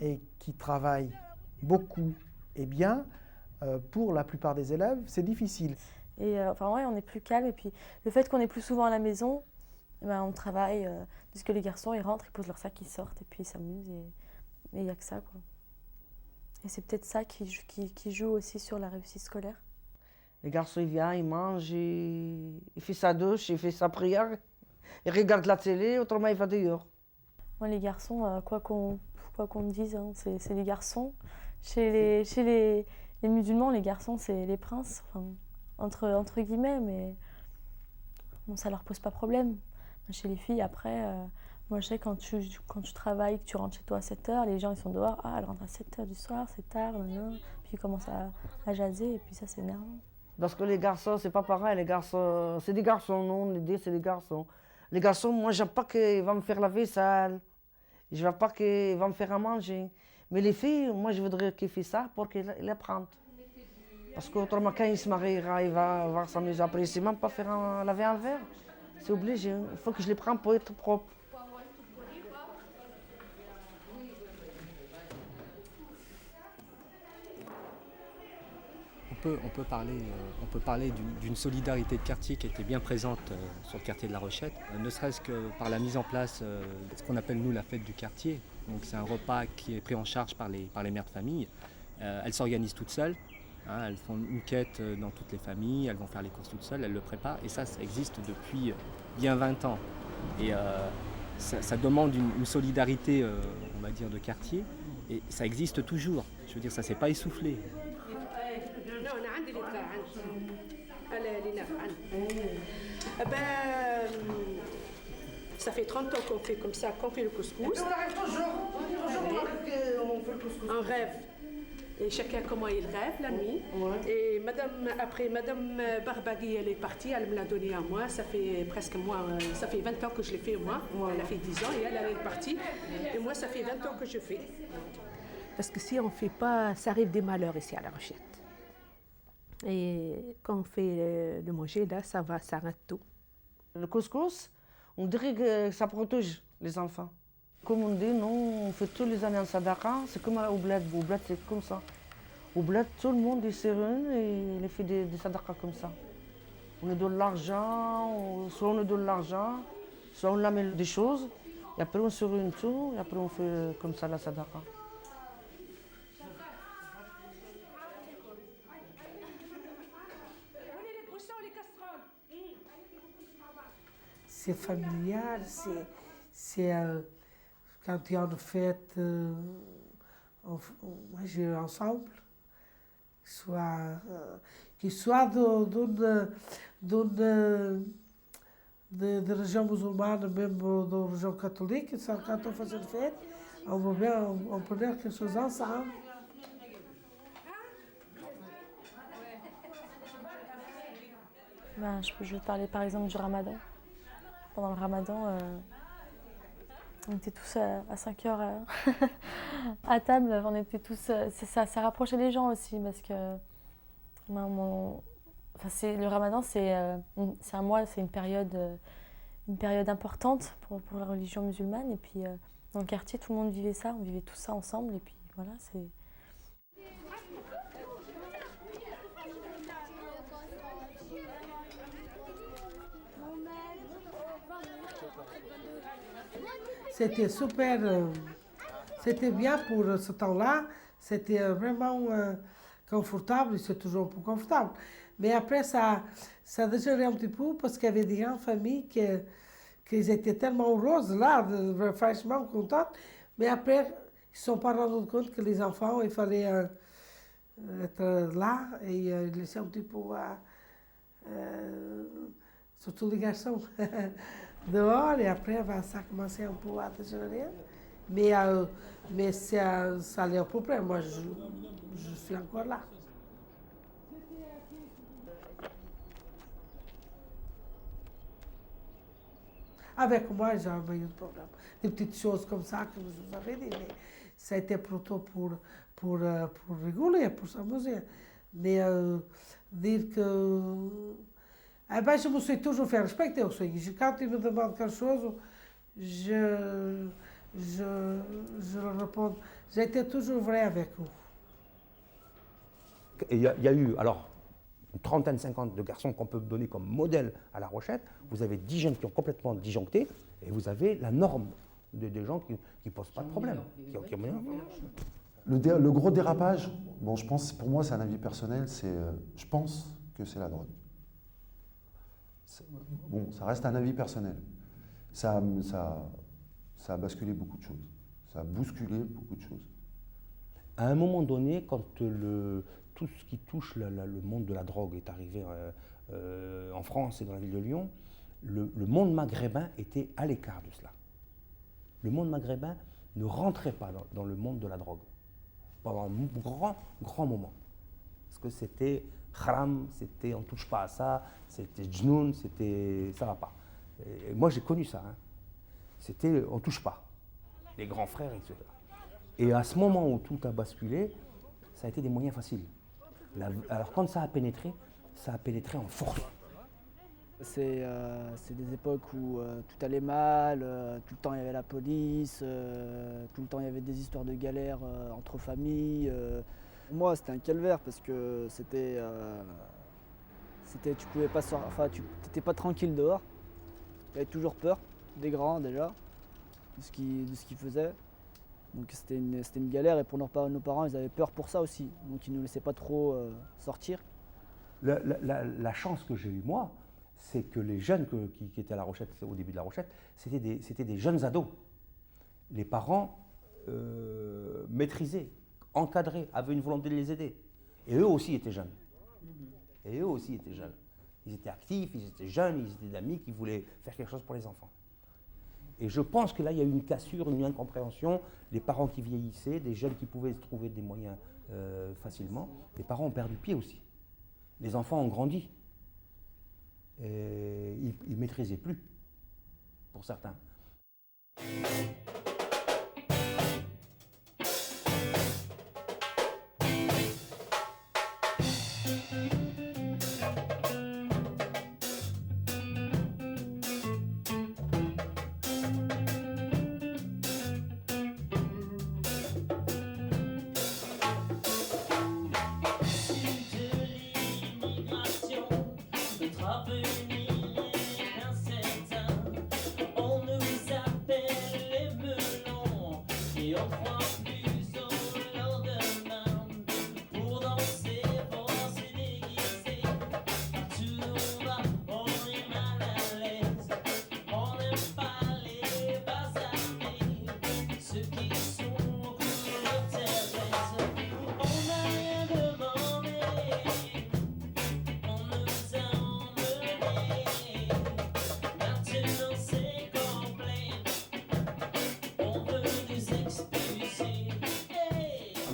et qui travaillent beaucoup et bien, pour la plupart des élèves, c'est difficile. Et on est plus calme. Et puis, le fait qu'on est plus souvent à la maison, on travaille. Parce que les garçons, ils rentrent, ils posent leur sac, ils sortent et puis ils s'amusent. Et il n'y a que ça, quoi. Et c'est peut-être ça qui joue aussi sur la réussite scolaire. Les garçons, ils viennent, ils mangent, ils font sa douche, ils font sa prière, ils regardent la télé, autrement ils vont dehors. Moi, les garçons, quoi qu'on dise, hein, c'est les garçons. Chez les musulmans, les garçons, c'est les princes, entre guillemets, mais bon, ça leur pose pas problème. Chez les filles, après, moi je sais quand tu travailles, que tu rentres chez toi à 7h, les gens ils sont dehors, elle rentre à 7h du soir, c'est tard, puis ils commencent à jaser, et puis ça c'est énervant. Parce que les garçons, c'est pas pareil, les garçons, c'est des garçons, non, l'idée c'est des garçons. Les garçons, moi j'aime pas qu'ils vont me faire la vaisselle, je veux pas qu'ils vont me faire à manger. Mais les filles, moi je voudrais qu'ils fassent ça pour qu'ils l'apprennent. Parce qu'autrement, quand il se mariera, il va avoir s'amuser après, il ne sait même pas faire laver un verre. C'est obligé, il faut que je les prenne pour être propre. On peut parler d'une solidarité de quartier qui était bien présente sur le quartier de La Rochette, ne serait-ce que par la mise en place de ce qu'on appelle nous la fête du quartier. Donc c'est un repas qui est pris en charge par les mères de famille. Elles s'organisent toutes seules, hein, elles font une quête dans toutes les familles, elles vont faire les courses toutes seules, elles le préparent et ça existe depuis bien 20 ans. Et ça demande une solidarité, on va dire, de quartier et ça existe toujours. Je veux dire, ça ne s'est pas essoufflé. Ça fait 30 ans qu'on fait comme ça, qu'on fait le couscous. On rêve toujours on fait le couscous. On rêve. Et chacun comment il rêve la nuit. Ouais. Et Madame Barbaghi, elle est partie, elle me l'a donné à moi. Ça fait presque ça fait 20 ans que je l'ai fait moi. Ouais. Elle a fait 10 ans et elle est partie. Et moi, ça fait 20 ans que je fais. Parce que si on ne fait pas, ça arrive des malheurs ici à La Rochette. Et quand on fait le manger, là, ça va, ça arrête tout. Le couscous, on dirait que ça protège les enfants. Comme on dit, nous, on fait tous les années en sadaqa, c'est comme au bled. Au bled, c'est comme ça. Au bled, tout le monde est sérieux et il fait des sadaqa comme ça. On nous donne l'argent, soit on nous donne l'argent, soit on amène des choses, et après on se réunit tout, et après on fait comme ça la sadaqa. C'est familial, c'est quand il y a une fête, on mange ensemble, qu'il soit de religião muçulmana, mesmo da religião católica, quand on faisait une fête, on prenait quelque chose ensemble. Ben, je vais te parler par exemple du ramadan. Pendant le ramadan, on était tous à 5 heures à table, on était tous, ça rapprochait les gens aussi parce que le ramadan c'est un mois, c'est une période importante pour la religion musulmane et puis dans le quartier tout le monde vivait ça, on vivait tout ça ensemble et puis voilà, c'est... C'était super, c'était bien pour ce temps-là, c'était vraiment confortable, c'est toujours plus confortable. Mais après, ça dégénérait un petit peu parce qu'il y avait des grandes familles qui étaient tellement heureuses là, franchement contentes. Mais après, ils ne se sont pas rendus compte que les enfants, il fallait être là et laisser un petit peu, surtout les garçons. Dehors et après ça a commencé un peu à dégénérer. Mais ça allait à peu près. Moi, je suis encore là. Avec moi, j'ai jamais eu de problème. Des petites choses comme ça que je vous avais dit, mais ça a été plutôt pour rigoler, pour s'amuser. Mais dire que... Eh ben, je me suis toujours fait respecter aussi. Quand ils me demandent quelque chose, je leur réponds. J'ai été toujours vrai avec eux. Il y a eu, alors, une trentaine, 50 de garçons qu'on peut donner comme modèle à La Rochette. Vous avez 10 jeunes qui ont complètement disjoncté, et vous avez la norme des gens qui ne posent pas de problème. Le gros dérapage, bon, je pense, pour moi, c'est un avis personnel, je pense que c'est la drogue. Bon, ça reste un avis personnel. Ça a basculé beaucoup de choses. Ça a bousculé beaucoup de choses. À un moment donné, quand tout ce qui touche le monde de la drogue est arrivé en France et dans la ville de Lyon, le monde maghrébin était à l'écart de cela. Le monde maghrébin ne rentrait pas dans le monde de la drogue pendant un grand moment. Parce que c'était haram, c'était on touche pas à ça, c'était djnoun, c'était ça va pas. Et moi j'ai connu ça. Hein. C'était on touche pas. Les grands frères, etc. Et à ce moment où tout a basculé, ça a été des moyens faciles. Alors quand ça a pénétré en force. C'est des époques où tout allait mal, tout le temps il y avait la police, tout le temps il y avait des histoires de galères entre familles. Pour moi c'était un calvaire parce que tu pouvais pas sortir, enfin tu n'étais pas tranquille dehors, tu avais toujours peur des grands déjà, de ce qu'ils faisaient. Donc c'était une galère et pour nos parents ils avaient peur pour ça aussi, donc ils ne nous laissaient pas trop sortir. La chance que j'ai eue moi, c'est que les jeunes qui étaient à La Rochette, au début de La Rochette, c'était des jeunes ados. Les parents maîtrisaient, encadraient, avaient une volonté de les aider. Et eux aussi étaient jeunes. Ils étaient actifs, ils étaient jeunes, ils étaient d'amis qui voulaient faire quelque chose pour les enfants. Et je pense que là, il y a eu une cassure, une incompréhension. Les parents qui vieillissaient, des jeunes qui pouvaient trouver des moyens facilement. Les parents ont perdu pied aussi. Les enfants ont grandi. Et ils ne maîtrisaient plus, pour certains.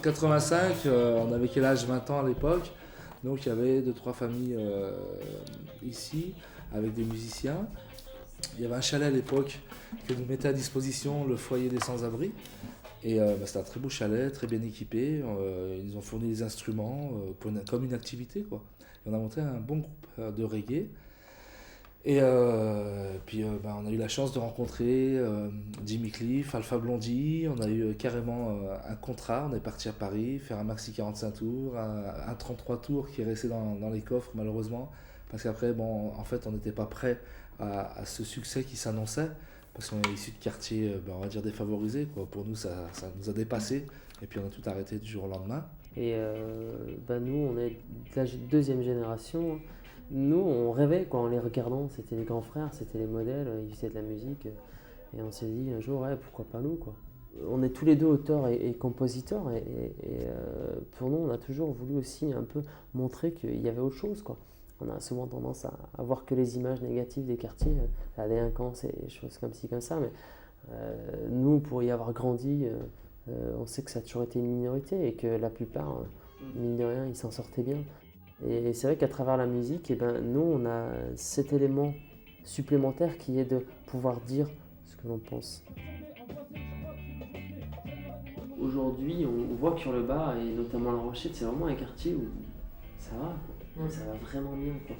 85, on avait quel âge, 20 ans à l'époque. Donc il y avait 2-3 familles ici, avec des musiciens. Il y avait un chalet à l'époque que nous mettait à disposition le foyer des sans-abri. Et c'était un très beau chalet, très bien équipé. Ils nous ont fourni des instruments comme une activité, quoi. Et on a monté un bon groupe de reggae. Et puis on a eu la chance de rencontrer Jimmy Cliff, Alpha Blondy. On a eu carrément un contrat. On est parti à Paris faire un maxi 45 tours, un 33 tours qui est resté dans les coffres malheureusement. Parce qu'après, en fait, on n'était pas prêt à ce succès qui s'annonçait. Parce qu'on est issu de quartiers, on va dire, défavorisés, quoi. Pour nous, ça nous a dépassé. Et puis on a tout arrêté du jour au lendemain. Et nous, on est de la deuxième génération. Nous, on rêvait en les regardant. C'était les grands frères, c'était les modèles, ils faisaient de la musique. Et on s'est dit un jour, pourquoi pas nous, quoi. On est tous les deux auteurs et compositeurs. Et pour nous, on a toujours voulu aussi un peu montrer qu'il y avait autre chose, quoi. On a souvent tendance à voir que les images négatives des quartiers, la délinquance et des choses comme ci, comme ça. Mais nous, pour y avoir grandi, on sait que ça a toujours été une minorité et que la plupart, mine de rien, ils s'en sortaient bien. Et c'est vrai qu'à travers la musique, nous, on a cet élément supplémentaire qui est de pouvoir dire ce que l'on pense. Aujourd'hui, on voit que sur le bas, et notamment La Rochette, c'est vraiment un quartier où ça va, quoi. Ça va vraiment bien, quoi.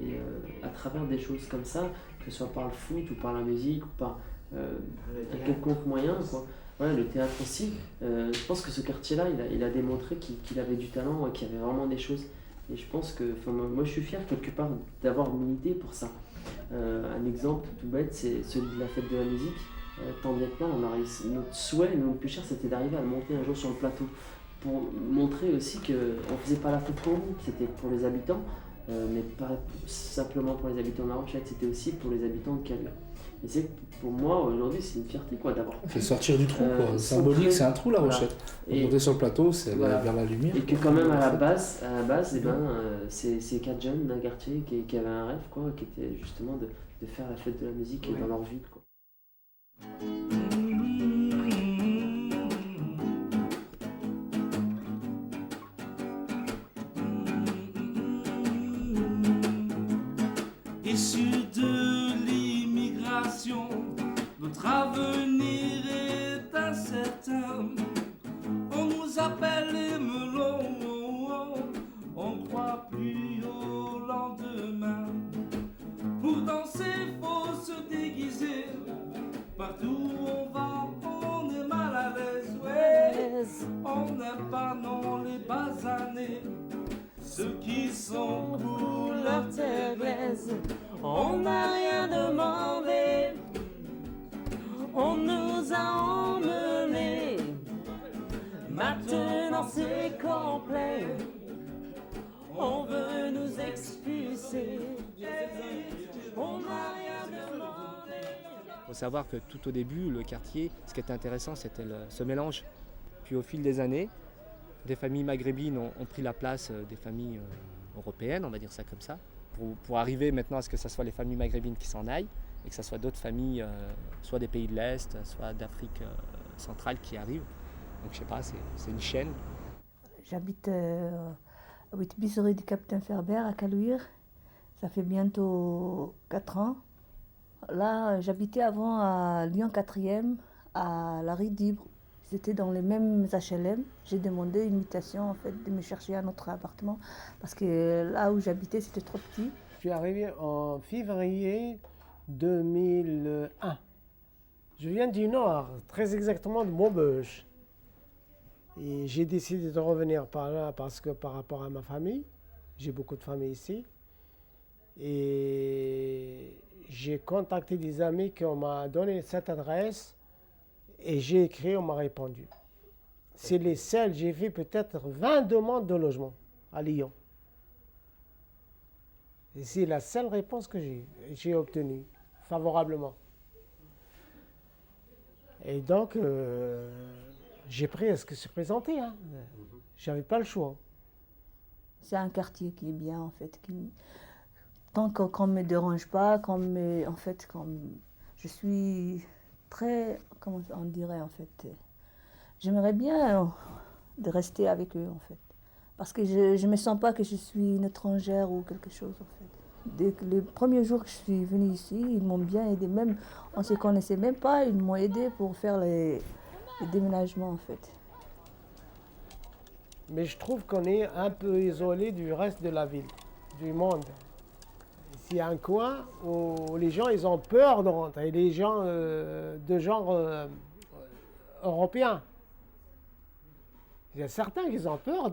Et à travers des choses comme ça, que ce soit par le foot ou par la musique ou par un quelconque moyen, quoi. Ouais, le théâtre aussi. Je pense que ce quartier-là, il a démontré qu'il avait du talent et qu'il y avait vraiment des choses. Et je pense que, moi je suis fier quelque part d'avoir milité pour ça. Un exemple tout bête, c'est celui de la fête de la musique. Tant bien que mal, notre souhait, notre plus cher, c'était d'arriver à monter un jour sur le plateau. Pour montrer aussi qu'on ne faisait pas la fête pour nous, c'était pour les habitants, mais pas simplement pour les habitants de La Rochette, c'était aussi pour les habitants de Caluire. Et c'est pour moi aujourd'hui c'est une fierté, quoi, d'avoir. C'est sortir du trou, quoi. Symbolique, c'est un trou, La Rochette. Et monter sur le plateau, c'est vers la lumière. Et que quand même à la base, c'est 4 jeunes d'un quartier qui avaient un rêve, quoi, qui était justement de faire la fête de la musique dans leur ville, quoi. Issus de l'immigration, notre avenir est incertain. On nous appelle les melons, on croit plus au lendemain. Pour danser, faut se déguiser. Partout où on va, on est mal à l'aise. Ouais, on n'aime pas, non, les basanés. Ceux qui sont couleur terre-glaise, on n'a rien demandé, on nous a emmenés. Maintenant c'est complet, on veut nous expulser, on n'a rien demandé. Il faut savoir que tout au début, le quartier, ce qui était intéressant, c'était ce mélange. Puis au fil des années, des familles maghrébines ont pris la place des familles européennes, on va dire ça comme ça, pour arriver maintenant à ce que ce soit les familles maghrébines qui s'en aillent et que ce soit d'autres familles, soit des pays de l'Est, soit d'Afrique centrale qui arrivent. Donc je sais pas, c'est une chaîne. J'habite à Whitby rue du Capitaine Ferber à Caluire. Ça fait bientôt 4 ans. Là, j'habitais avant à Lyon 4e, à la rue d'Ibre. C'était dans les mêmes HLM. J'ai demandé une mutation en fait, de me chercher un autre appartement parce que là où j'habitais, c'était trop petit. Je suis arrivé en février 2001. Je viens du Nord, très exactement de Maubeuge. Et j'ai décidé de revenir par là parce que par rapport à ma famille, j'ai beaucoup de famille ici. Et j'ai contacté des amis qui m'ont donné cette adresse. Et j'ai écrit, on m'a répondu. C'est les seuls, j'ai fait peut-être 20 demandes de logement à Lyon. Et c'est la seule réponse que j'ai obtenue, favorablement. Et donc, j'ai pris ce qui se présentait. Hein. J'avais pas le choix. C'est un quartier qui est bien, en fait. Tant qu'on ne me dérange pas, en fait, je suis très, comment on dirait en fait, j'aimerais bien de rester avec eux en fait. Parce que je ne me sens pas que je suis une étrangère ou quelque chose en fait. Dès que les premiers jours que je suis venue ici, ils m'ont bien aidé. Même, on ne se connaissait même pas, ils m'ont aidé pour faire les déménagements en fait. Mais je trouve qu'on est un peu isolé du reste de la ville, du monde. S'il y a un coin où les gens ils ont peur de rentrer, les gens de genre européen. Il y a certains qui ont peur,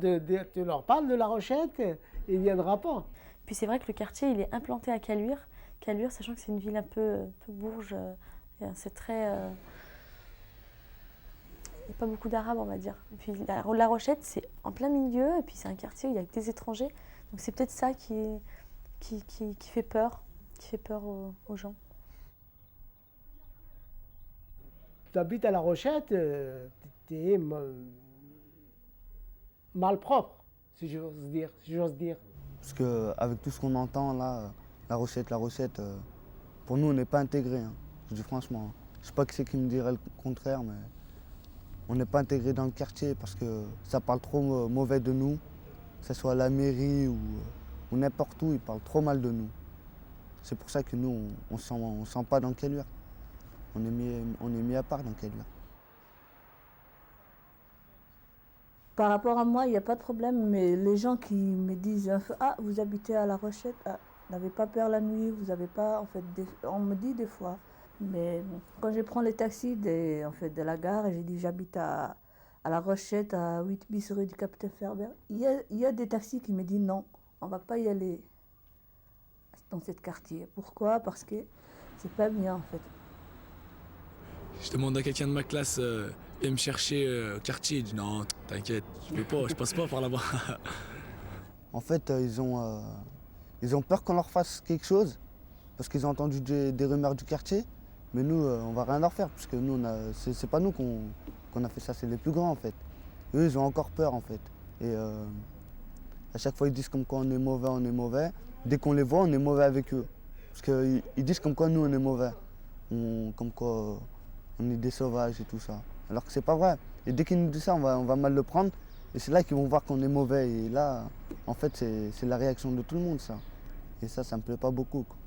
tu leur parles de La Rochette, ils ne viendront pas. Puis c'est vrai que le quartier il est implanté à Caluire. Caluire, sachant que c'est une ville un peu bourge, c'est très... il n'y a pas beaucoup d'Arabes, on va dire. Et puis La Rochette, c'est en plein milieu, et puis c'est un quartier où il y a que des étrangers. Donc c'est peut-être ça qui fait peur, aux gens. Tu habites à La Rochette, tu es malpropre, si j'ose dire. Parce qu'avec tout ce qu'on entend là, La Rochette, pour nous on n'est pas intégrés, hein. Je dis franchement. Je ne sais pas qui c'est qui me dirait le contraire, mais on n'est pas intégrés dans le quartier parce que ça parle trop mauvais de nous, que ce soit à la mairie ou n'importe où, ils parlent trop mal de nous. C'est pour ça que nous, on ne sent pas dans Caluire. On est mis à part dans Caluire. Par rapport à moi, il n'y a pas de problème, mais les gens qui me disent « Ah, vous habitez à La Rochette, n'avez pas peur la nuit, vous n'avez pas... » En fait, on me dit des fois. Mais quand je prends les taxis de la gare et je dis « J'habite à La Rochette, à 8 bis rue du Capitaine Ferber », il y a des taxis qui me disent « Non, on ne va pas y aller dans ce quartier. » Pourquoi? Parce que c'est pas bien, en fait. Je demande à quelqu'un de ma classe viens me chercher au quartier. Il dit non, t'inquiète, je passe pas par là-bas. En fait, ils ont peur qu'on leur fasse quelque chose parce qu'ils ont entendu des rumeurs du quartier. Mais nous, on va rien leur faire parce que nous, c'est pas nous qu'on a fait ça, c'est les plus grands en fait. Eux, ils ont encore peur en fait. Et à chaque fois, ils disent comme quoi on est mauvais. Dès qu'on les voit, on est mauvais avec eux. Parce qu'ils disent comme quoi nous, on est mauvais. Comme quoi on est des sauvages et tout ça. Alors que c'est pas vrai. Et dès qu'ils nous disent ça, on va mal le prendre. Et c'est là qu'ils vont voir qu'on est mauvais. Et là, en fait, c'est la réaction de tout le monde, ça. Et ça me plaît pas beaucoup, quoi.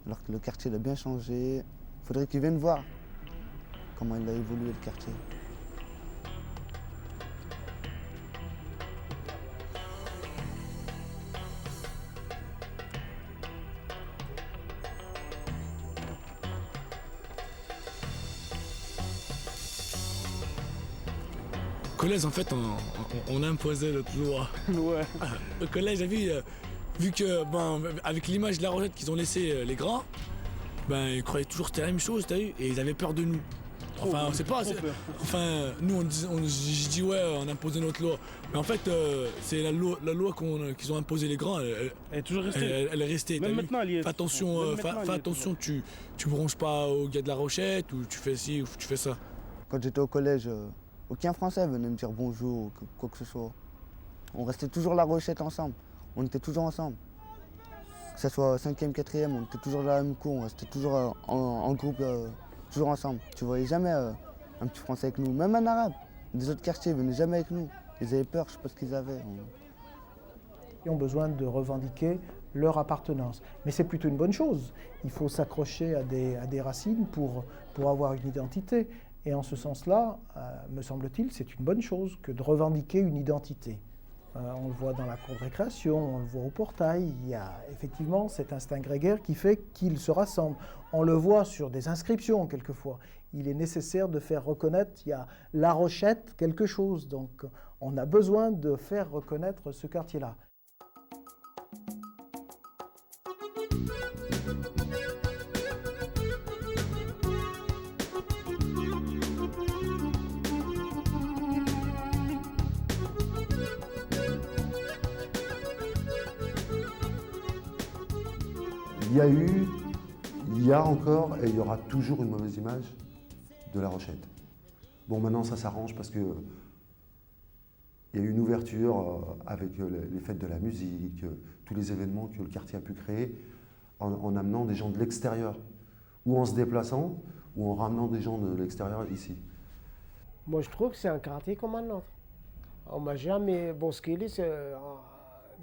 Alors que le quartier, il a bien changé. Il faudrait qu'ils viennent voir comment il a évolué, le quartier. Au collège, en fait, on imposait notre loi. Ouais. Au collège, vu que, avec l'image de La Rochette qu'ils ont laissé les grands, ils croyaient toujours que c'était la même chose, t'as vu, et ils avaient peur de nous. Enfin, on sait pas. Enfin, nous, je dis ouais, on imposait notre loi. Mais en fait, c'est la loi qu'ils ont imposée les grands. Elle est toujours restée. Elle est restée. Même maintenant, elle y est. Fais attention, tu bronches pas au gars de La Rochette, ou tu fais ci, ou tu fais ça. Quand j'étais au collège, aucun Français venait me dire bonjour ou quoi que ce soit. On restait toujours La Rochette ensemble. On était toujours ensemble. Que ce soit 5e, 4e, on était toujours dans la même cour, on restait toujours en groupe, toujours ensemble. Tu voyais jamais un petit Français avec nous, même un Arabe. Des autres quartiers ne venaient jamais avec nous. Ils avaient peur, je ne sais pas ce qu'ils avaient. Ils ont besoin de revendiquer leur appartenance. Mais c'est plutôt une bonne chose. Il faut s'accrocher à des racines pour avoir une identité. Et en ce sens-là, me semble-t-il, c'est une bonne chose que de revendiquer une identité. On le voit dans la cour de récréation, on le voit au portail, il y a effectivement cet instinct grégaire qui fait qu'ils se rassemblent. On le voit sur des inscriptions quelquefois. Il est nécessaire de faire reconnaître, il y a La Rochette quelque chose, donc on a besoin de faire reconnaître ce quartier-là. Il y a encore et il y aura toujours une mauvaise image de La Rochette. Bon, maintenant ça s'arrange parce que il y a eu une ouverture avec les fêtes de la musique, tous les événements que le quartier a pu créer en amenant des gens de l'extérieur, ou en se déplaçant, ou en ramenant des gens de l'extérieur ici. Moi je trouve que c'est un quartier comme un autre. On m'a jamais bousculé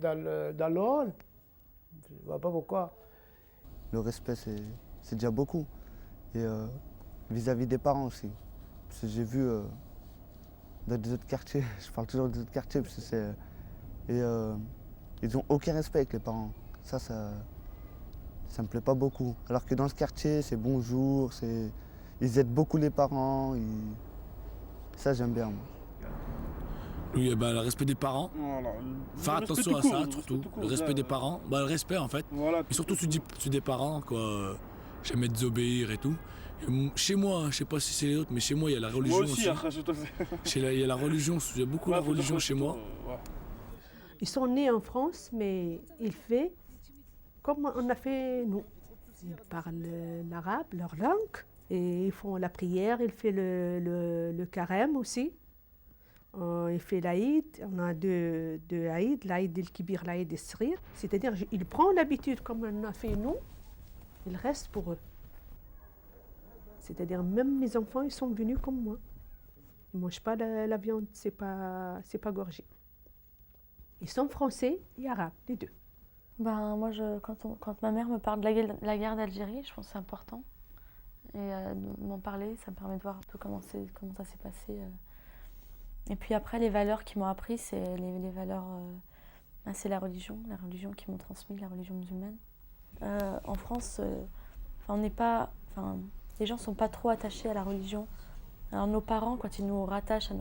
dans le hall. Je ne vois pas pourquoi. Le respect, c'est déjà beaucoup. Et vis-à-vis des parents aussi. Parce que j'ai vu dans des autres quartiers, je parle toujours des autres quartiers, parce que ils n'ont aucun respect avec les parents. Ça me plaît pas beaucoup. Alors que dans ce quartier, c'est bonjour, ils aident beaucoup les parents. Ça, j'aime bien, moi. Oui, le respect des parents. Voilà. Faire Le attention à respect ça, tout court, surtout. tout court, Le respect là. des parents. Le respect, en fait. Voilà, et surtout celui des parents, quoi. Jamais désobéir et tout. Et chez moi, je sais pas si c'est les autres, mais chez moi, il y a la religion Moi aussi, après, chez toi, Il y a la religion, il y a beaucoup de religion chez moi. Ils sont nés en France, mais ils font comme on a fait nous. Ils parlent l'arabe, leur langue, et ils font la prière, ils font le carême aussi. Il fait l'Aïd, on a deux Aïd, l'Aïd el-Kibir, l'Aïd el-Srir. C'est-à-dire, il prend l'habitude comme on a fait nous, il reste pour eux. C'est-à-dire, même mes enfants, ils sont venus comme moi. Ils ne mangent pas la viande, c'est pas gorgé. Ils sont français et arabes, les deux. Ben, moi, quand ma mère me parle de la guerre d'Algérie, je pense que c'est important. Et m'en parler, ça me permet de voir un peu comment ça s'est passé. Et puis après, les valeurs qui m'ont appris, c'est les valeurs... c'est la religion qui m'ont transmis, la religion musulmane. En France, on n'est pas... les gens ne sont pas trop attachés à la religion. Alors nos parents, quand ils nous rattachent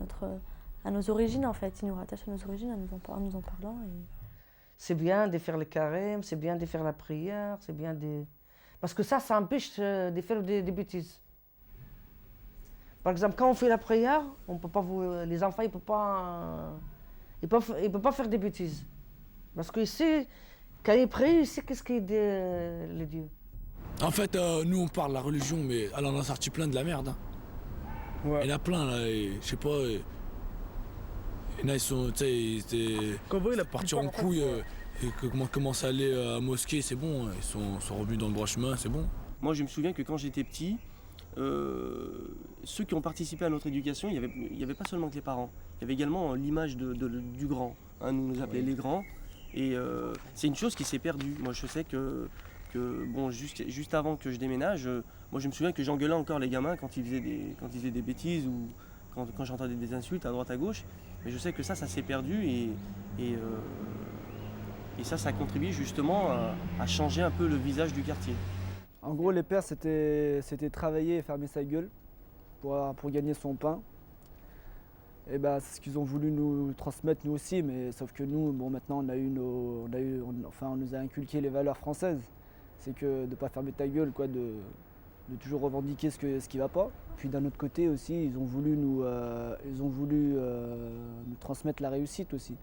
à nos origines, en fait, ils nous rattachent à nos origines en nous en parlant. C'est bien de faire le carême, c'est bien de faire la prière, c'est bien de... Parce que ça empêche de faire des bêtises. Par exemple, quand on fait la prière, on peut pas les enfants, ils ne peuvent pas faire des bêtises. Parce que ici, quand ils prient, ils savent qu'est-ce qu'il dit le Dieu. En fait, nous on parle de la religion, mais elle en a sorti plein de la merde. Hein. Ouais. Il y en a plein là, je sais pas. Il y en a, ils sont, tu sais, ils étaient partis en couille, et commencent à aller à la mosquée, c'est bon, ils sont revenus dans le droit chemin, c'est bon. Moi, je me souviens que quand j'étais petit, ceux qui ont participé à notre éducation, il n'y avait pas seulement que les parents. Il y avait également l'image du grand. Hein, nous appelait les grands. Et c'est une chose qui s'est perdue. Moi, je sais que bon, juste avant que je déménage, moi, je me souviens que j'engueulais encore les gamins quand ils faisaient des bêtises ou quand j'entendais des insultes à droite à gauche. Mais je sais que ça s'est perdu et ça contribue justement à changer un peu le visage du quartier. En gros, les pères, c'était travailler et fermer sa gueule pour gagner son pain. Et ben, c'est ce qu'ils ont voulu nous transmettre nous aussi, mais sauf que nous, bon, maintenant, on nous a inculqué les valeurs françaises. C'est que de ne pas fermer ta gueule, quoi, de toujours revendiquer ce qui ne va pas. Puis d'un autre côté aussi, ils ont voulu nous transmettre la réussite aussi.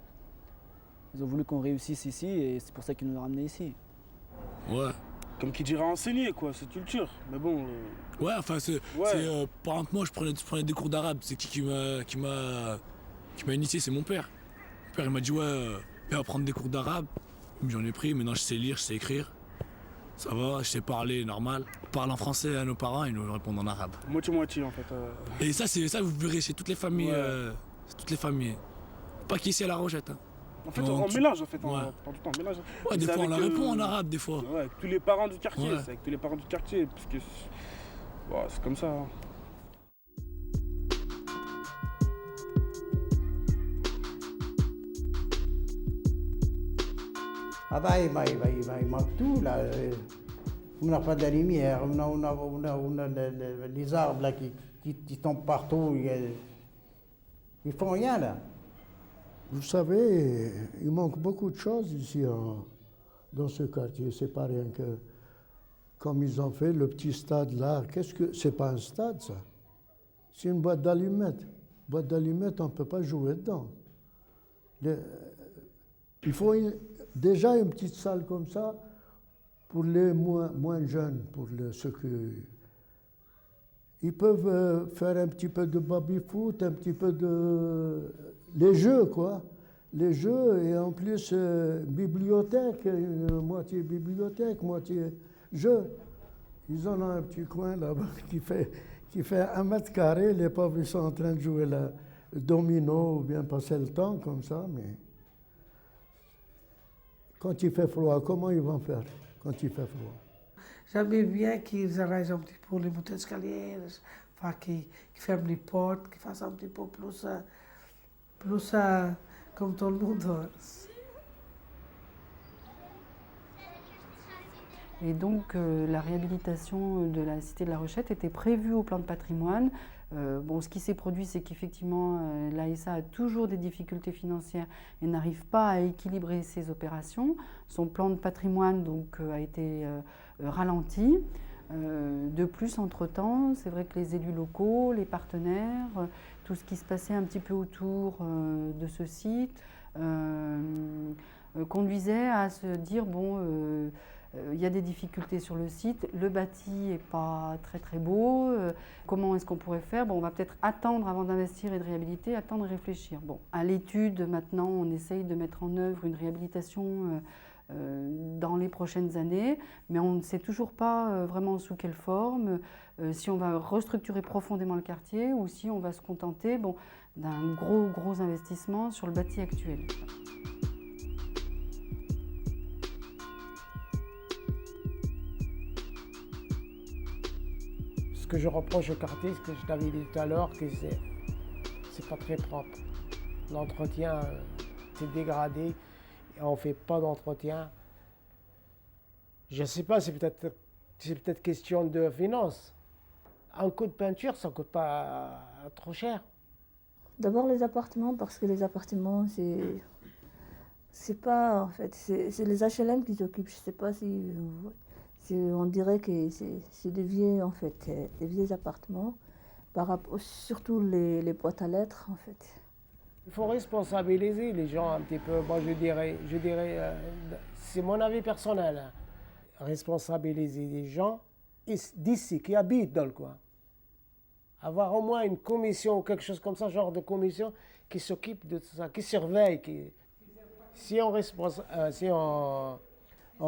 Ils ont voulu qu'on réussisse ici et c'est pour ça qu'ils nous ont ramenés ici. Ouais. Comme qui dirait enseigner, quoi, cette culture. Mais bon. Ouais, enfin, par exemple, moi, je prenais des cours d'arabe. C'est qui m'a initié, c'est mon père. Mon père, il m'a dit, viens prendre des cours d'arabe. J'en ai pris, maintenant je sais lire, je sais écrire. Ça va, je sais parler normal. On parle en français à nos parents, ils nous répondent en arabe. Moitié-moitié, en fait. Et ça, vous verrez chez toutes les familles. Toutes les familles. Pas qu'ici à La Rochette. Hein. En fait, on mélange, en fait, on mélange. Ouais, des fois on la répond en arabe, des fois. Ouais, avec tous les parents du quartier, c'est avec tous les parents du quartier, parce que c'est comme ça. Hein. Ah bah, il manque tout, là. On n'a pas de la lumière, on a les arbres là, qui tombent partout. Ils font rien, là. Vous savez, il manque beaucoup de choses ici dans ce quartier. C'est pas rien que comme ils ont fait le petit stade là. C'est pas un stade, ça. C'est une boîte d'allumettes. Boîte d'allumettes, on ne peut pas jouer dedans. Il faut déjà une petite salle comme ça pour les moins jeunes, pour ceux qui... Ils peuvent faire un petit peu de baby-foot, un petit peu de... Les jeux, quoi. Les jeux, et en plus, bibliothèque, moitié bibliothèque, moitié jeu. Ils en ont un petit coin là-bas qui fait 1 mètre carré. Les pauvres, ils sont en train de jouer là. domino ou bien passer le temps comme ça, mais quand il fait froid, comment ils vont faire quand il fait froid? J'aimais bien qu'ils arrangent un petit peu les montées d'escaliers, enfin, qu'ils ferment les portes, qu'ils fassent un petit peu plus comme tout le monde. Et donc la réhabilitation de la cité de la Rochette était prévue au plan de patrimoine. Bon, ce qui s'est produit, c'est qu'effectivement, l'ASA a toujours des difficultés financières et n'arrive pas à équilibrer ses opérations. Son plan de patrimoine donc, a été ralenti. De plus, entre-temps, c'est vrai que les élus locaux, les partenaires, tout ce qui se passait un petit peu autour de ce site conduisait à se dire, bon, il y a des difficultés sur le site, le bâti n'est pas très beau, comment est-ce qu'on pourrait faire? Bon, on va peut-être attendre avant d'investir et de réhabiliter, attendre et réfléchir. Bon, à l'étude, maintenant, on essaye de mettre en œuvre une réhabilitation dans les prochaines années, mais on ne sait toujours pas vraiment sous quelle forme, si on va restructurer profondément le quartier ou si on va se contenter bon, d'un gros investissement sur le bâti actuel. Ce que je reproche au quartier, ce que je t'avais dit tout à l'heure, que c'est pas très propre. L'entretien, c'est dégradé, et on fait pas d'entretien. Je sais pas, c'est peut-être question de finances. Un coup de peinture, ça coûte pas trop cher. D'abord les appartements, parce que les appartements, c'est pas, en fait, c'est les HLM qui s'occupent. Je sais pas si on dirait que c'est des vieux, en fait, des vieux appartements, par rapport, surtout les boîtes à lettres, en fait. Il faut responsabiliser les gens un petit peu. Moi, je dirais, c'est mon avis personnel, hein. Responsabiliser les gens d'ici, qui habitent dans le coin. Avoir au moins une commission ou quelque chose comme ça, genre de commission, qui s'occupe de tout ça, qui surveille. Si on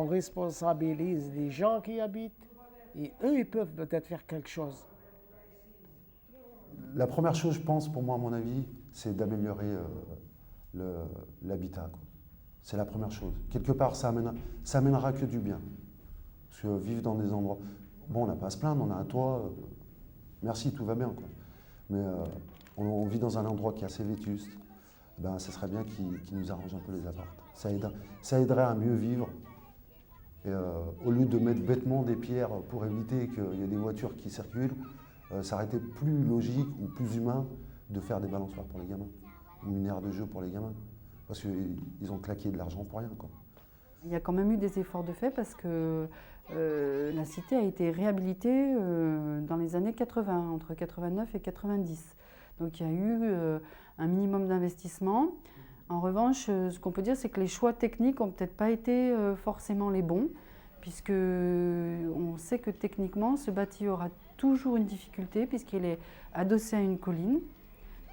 responsabilise les gens qui habitent, et eux, ils peuvent peut-être faire quelque chose. La première chose, je pense, pour moi, à mon avis, c'est d'améliorer l'habitat. C'est la première chose. Quelque part, ça amènera que du bien. Parce que vivre dans des endroits... Bon, on n'a pas à se plaindre, on a un toit, merci, tout va bien, quoi. Mais on vit dans un endroit qui est assez vétuste. Ben, ça serait bien qu'il nous arrange un peu les apparts. Ça aiderait à mieux vivre. Et, au lieu de mettre bêtement des pierres pour éviter qu'il y ait des voitures qui circulent, ça aurait été plus logique ou plus humain de faire des balançoires pour les gamins, ou une aire de jeu pour les gamins, parce qu'ils ont claqué de l'argent pour rien, quoi. Il y a quand même eu des efforts de fait parce que la cité a été réhabilitée dans les années 80, entre 89 et 90. Donc il y a eu un minimum d'investissement. En revanche, ce qu'on peut dire, c'est que les choix techniques n'ont peut-être pas été forcément les bons, puisque on sait que techniquement, ce bâti aura toujours une difficulté, puisqu'il est adossé à une colline,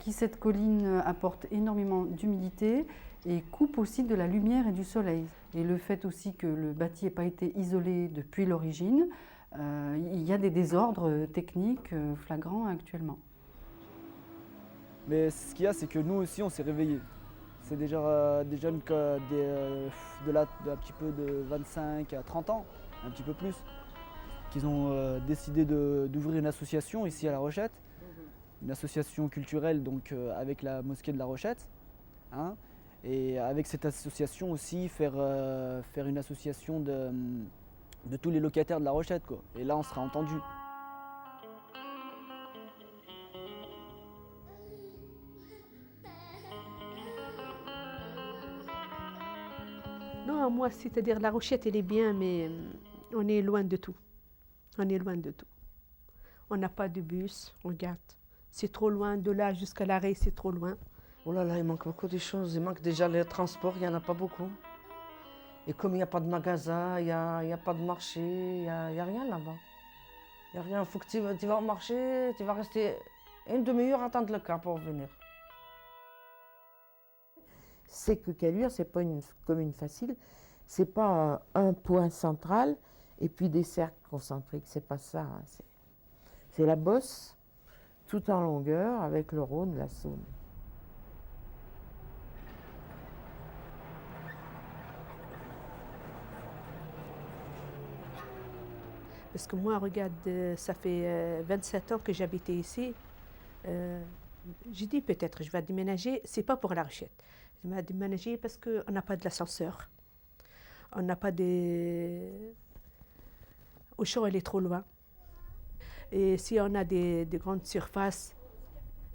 qui cette colline apporte énormément d'humidité et coupe aussi de la lumière et du soleil. Et le fait aussi que le bâti n'ait pas été isolé depuis l'origine, il y a des désordres techniques flagrants actuellement. Mais ce qu'il y a, c'est que nous aussi, on s'est réveillés. C'est déjà des jeunes de un petit peu de 25 à 30 ans, un petit peu plus, qui ont décidé d'ouvrir une association ici à La Rochette, une association culturelle donc, avec la mosquée de La Rochette. Hein, et avec cette association aussi, faire une association de tous les locataires de La Rochette, quoi. Et là, on sera entendu. Non, moi, c'est-à-dire La Rochette, elle est bien, mais on est loin de tout. On est loin de tout. On n'a pas de bus, regarde. C'est trop loin, de là jusqu'à l'arrêt, c'est trop loin. Oh là là, il manque beaucoup de choses. Il manque déjà les transports, il n'y en a pas beaucoup. Et comme il n'y a pas de magasin, il n'y a pas de marché, il n'y a rien là-bas. Il n'y a rien. Il faut que tu vas au marché, tu vas rester une demi-heure à attendre le car pour venir. C'est que Caluire, ce n'est pas une commune facile. Ce n'est pas un point central et puis des cercles concentriques. Ce n'est pas ça. Hein. C'est la Bosse, tout en longueur, avec le Rhône, la Saône. Parce que moi, regarde, ça fait 27 ans que j'habitais ici. J'ai dit peut-être je vais déménager, c'est pas pour La Rochette. Je vais déménager parce qu'on n'a pas de l'ascenseur. On n'a pas de... Auchan, elle est trop loin. Et si on a des grandes surfaces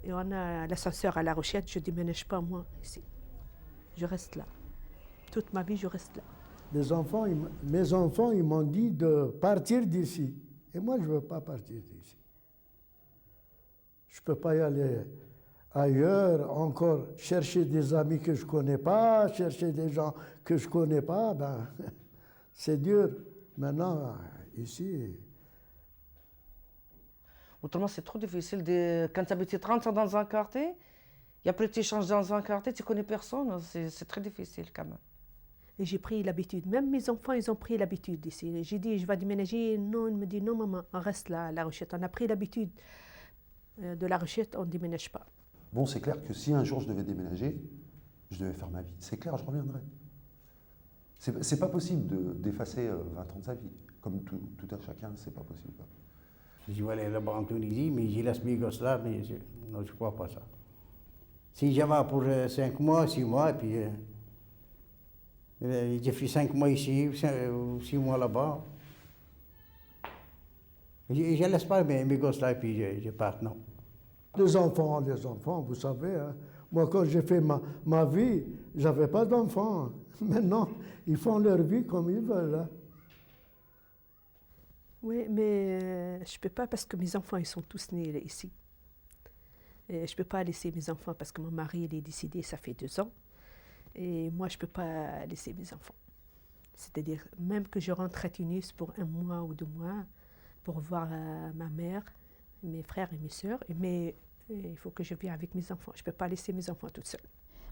et on a l'ascenseur à La Rochette, je ne déménage pas moi ici. Je reste là. Toute ma vie, je reste là. Mes enfants, ils m'ont dit de partir d'ici. Et moi, je ne veux pas partir d'ici. Je ne peux pas y aller ailleurs, encore chercher des amis que je ne connais pas, chercher des gens que je ne connais pas. Ben, c'est dur. Maintenant, ici... Autrement, c'est trop difficile. Quand tu habites 30 ans dans un quartier, et après tu changes dans un quartier, tu ne connais personne, c'est très difficile quand même. Et j'ai pris l'habitude. Même mes enfants, ils ont pris l'habitude ici. J'ai dit, je vais déménager. Non, ils me disent, non maman, on reste là à La Rochette. On a pris l'habitude de La Rochette, on ne déménage pas. Bon, c'est clair que si un jour je devais déménager, je devais faire ma vie. C'est clair, je reviendrai. C'est pas possible d'effacer 20 ans de sa vie. Comme tout à chacun, c'est pas possible. Je vais aller là-bas en Tunisie, mais je laisse mes gosses là, mais non, je ne crois pas ça. Si j'y vais pour 5 mois, 6 mois, et puis j'ai fait 5 mois ici, 6 mois là-bas, je ne laisse pas mes gosses là, et puis je pars, non. Les enfants, vous savez, hein, moi quand j'ai fait ma vie, je n'avais pas d'enfants. Maintenant, ils font leur vie comme ils veulent. Hein. Oui, mais je ne peux pas parce que mes enfants, ils sont tous nés ici. Et je ne peux pas laisser mes enfants parce que mon mari, il est décédé, ça fait 2 ans. Et moi, je ne peux pas laisser mes enfants. C'est-à-dire, même que je rentre à Tunis pour 1 mois ou 2 mois, pour voir ma mère, mes frères et mes sœurs, mais il faut que je vienne avec mes enfants. Je ne peux pas laisser mes enfants toute seule.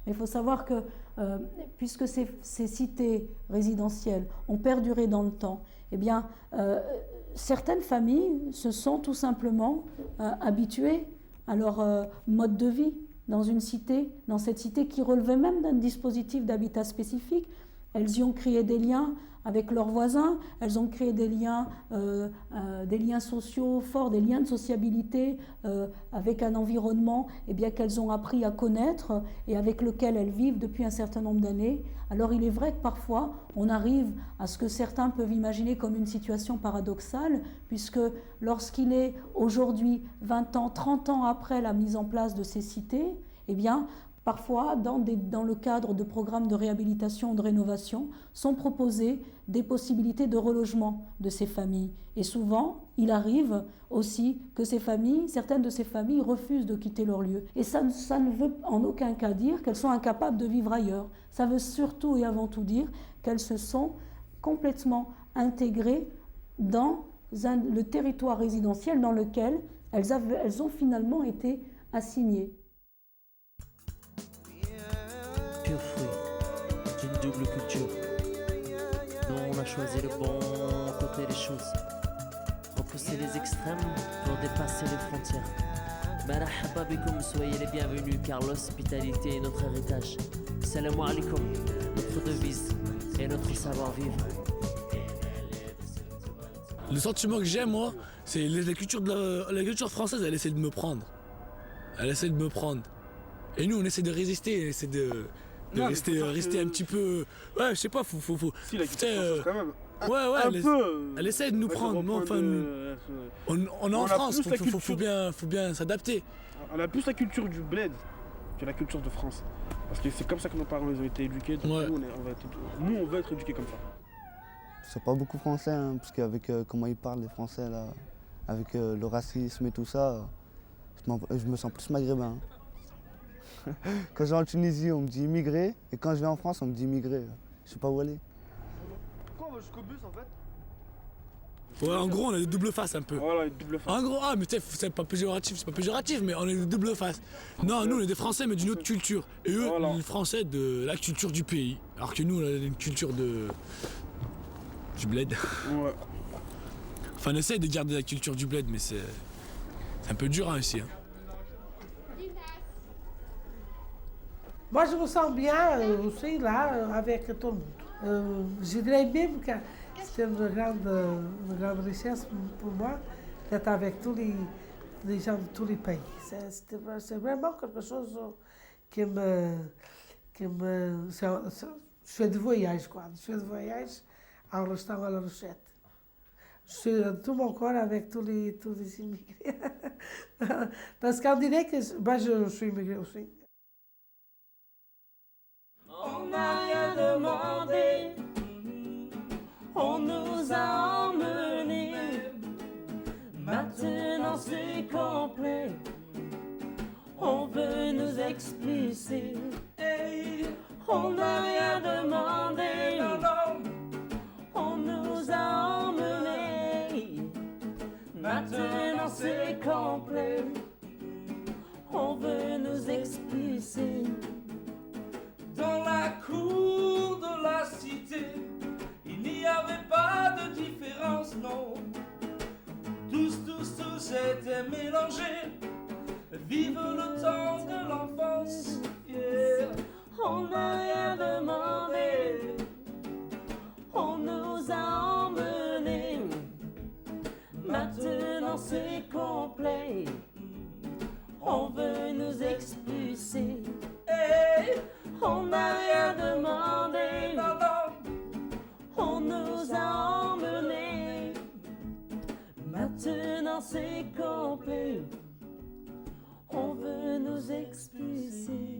Mais il faut savoir que, puisque ces cités résidentielles ont perduré dans le temps, eh bien, certaines familles se sont tout simplement habituées à leur mode de vie dans une cité, dans cette cité qui relevait même d'un dispositif d'habitat spécifique. Elles y ont créé des liens avec leurs voisins, elles ont créé des liens sociaux forts, des liens de sociabilité avec un environnement qu'elles ont appris à connaître et avec lequel elles vivent depuis un certain nombre d'années. Alors il est vrai que parfois on arrive à ce que certains peuvent imaginer comme une situation paradoxale, puisque lorsqu'il est aujourd'hui 20 ans, 30 ans après la mise en place de ces cités, parfois, dans le cadre de programmes de réhabilitation ou de rénovation, sont proposées des possibilités de relogement de ces familles. Et souvent, il arrive aussi que certaines de ces familles refusent de quitter leur lieu. Et ça ne veut en aucun cas dire qu'elles sont incapables de vivre ailleurs. Ça veut surtout et avant tout dire qu'elles se sont complètement intégrées dans le territoire résidentiel dans lequel elles ont finalement été assignées. Pur fruit d'une double culture. Nous on a choisi le bon côté des choses. Repousser les extrêmes pour dépasser les frontières. Marhaba bikoum, soyez les bienvenus car l'hospitalité est notre héritage. Salam alaikum, notre devise et notre savoir-vivre. Le sentiment que j'ai moi, c'est la culture française, elle essaie de me prendre. Elle essaie de me prendre. Et nous on essaie de résister, on essaie de rester un petit peu... Ouais, je sais pas, faut... Si, la culture quand même... Elle essaie de nous prendre. On est en France, faut bien s'adapter. On a plus la culture du bled que la culture de France. Parce que c'est comme ça que nos parents ils ont été éduqués. Donc nous, on va être éduqués comme ça. C'est pas beaucoup français, hein, parce qu'avec comment ils parlent les Français, là, avec le racisme et tout ça, je me sens plus maghrébin. Quand je vais en Tunisie, on me dit immigré, et quand je vais en France, on me dit immigré. Je sais pas où aller. Pourquoi on va jusqu'au bus en fait? Ouais, en gros, on a des doubles faces un peu. Voilà, une double face. En gros, mais c'est pas péjoratif, mais on est des doubles faces. Non, nous, on est des Français, mais d'une autre culture. Et eux, les Français de la culture du pays. Alors que nous, on a une culture du bled. Ouais. Enfin, on essaie de garder la culture du bled, mais c'est un peu dur hein, ici. Hein. Moi, je me sens bien aussi là avec tout le monde. Je dirais même que c'était une grande richesse pour moi d'être avec tous les gens de tous les pays. C'est vraiment quelque chose qui me... Je fais du voyage, quoi. Je fais du voyage en restant à La Rochette. Je suis de tout mon corps avec tous les immigrés. Parce qu'on dirait que je suis immigré aussi. On n'a rien demandé, on nous a emmenés. Maintenant c'est complet, on veut nous expulser. On n'a rien demandé, on nous a emmenés. Maintenant c'est complet, on veut nous expulser. Dans la cour de la cité, il n'y avait pas de différence, non. Tous étaient mélangés. Vive le temps de l'enfance, yeah. On n'a rien demandé, on nous a emmenés. Maintenant c'est complet, on veut nous expulser. On n'a rien demandé, on nous a emmenés. Maintenant c'est complet, on veut nous expulser.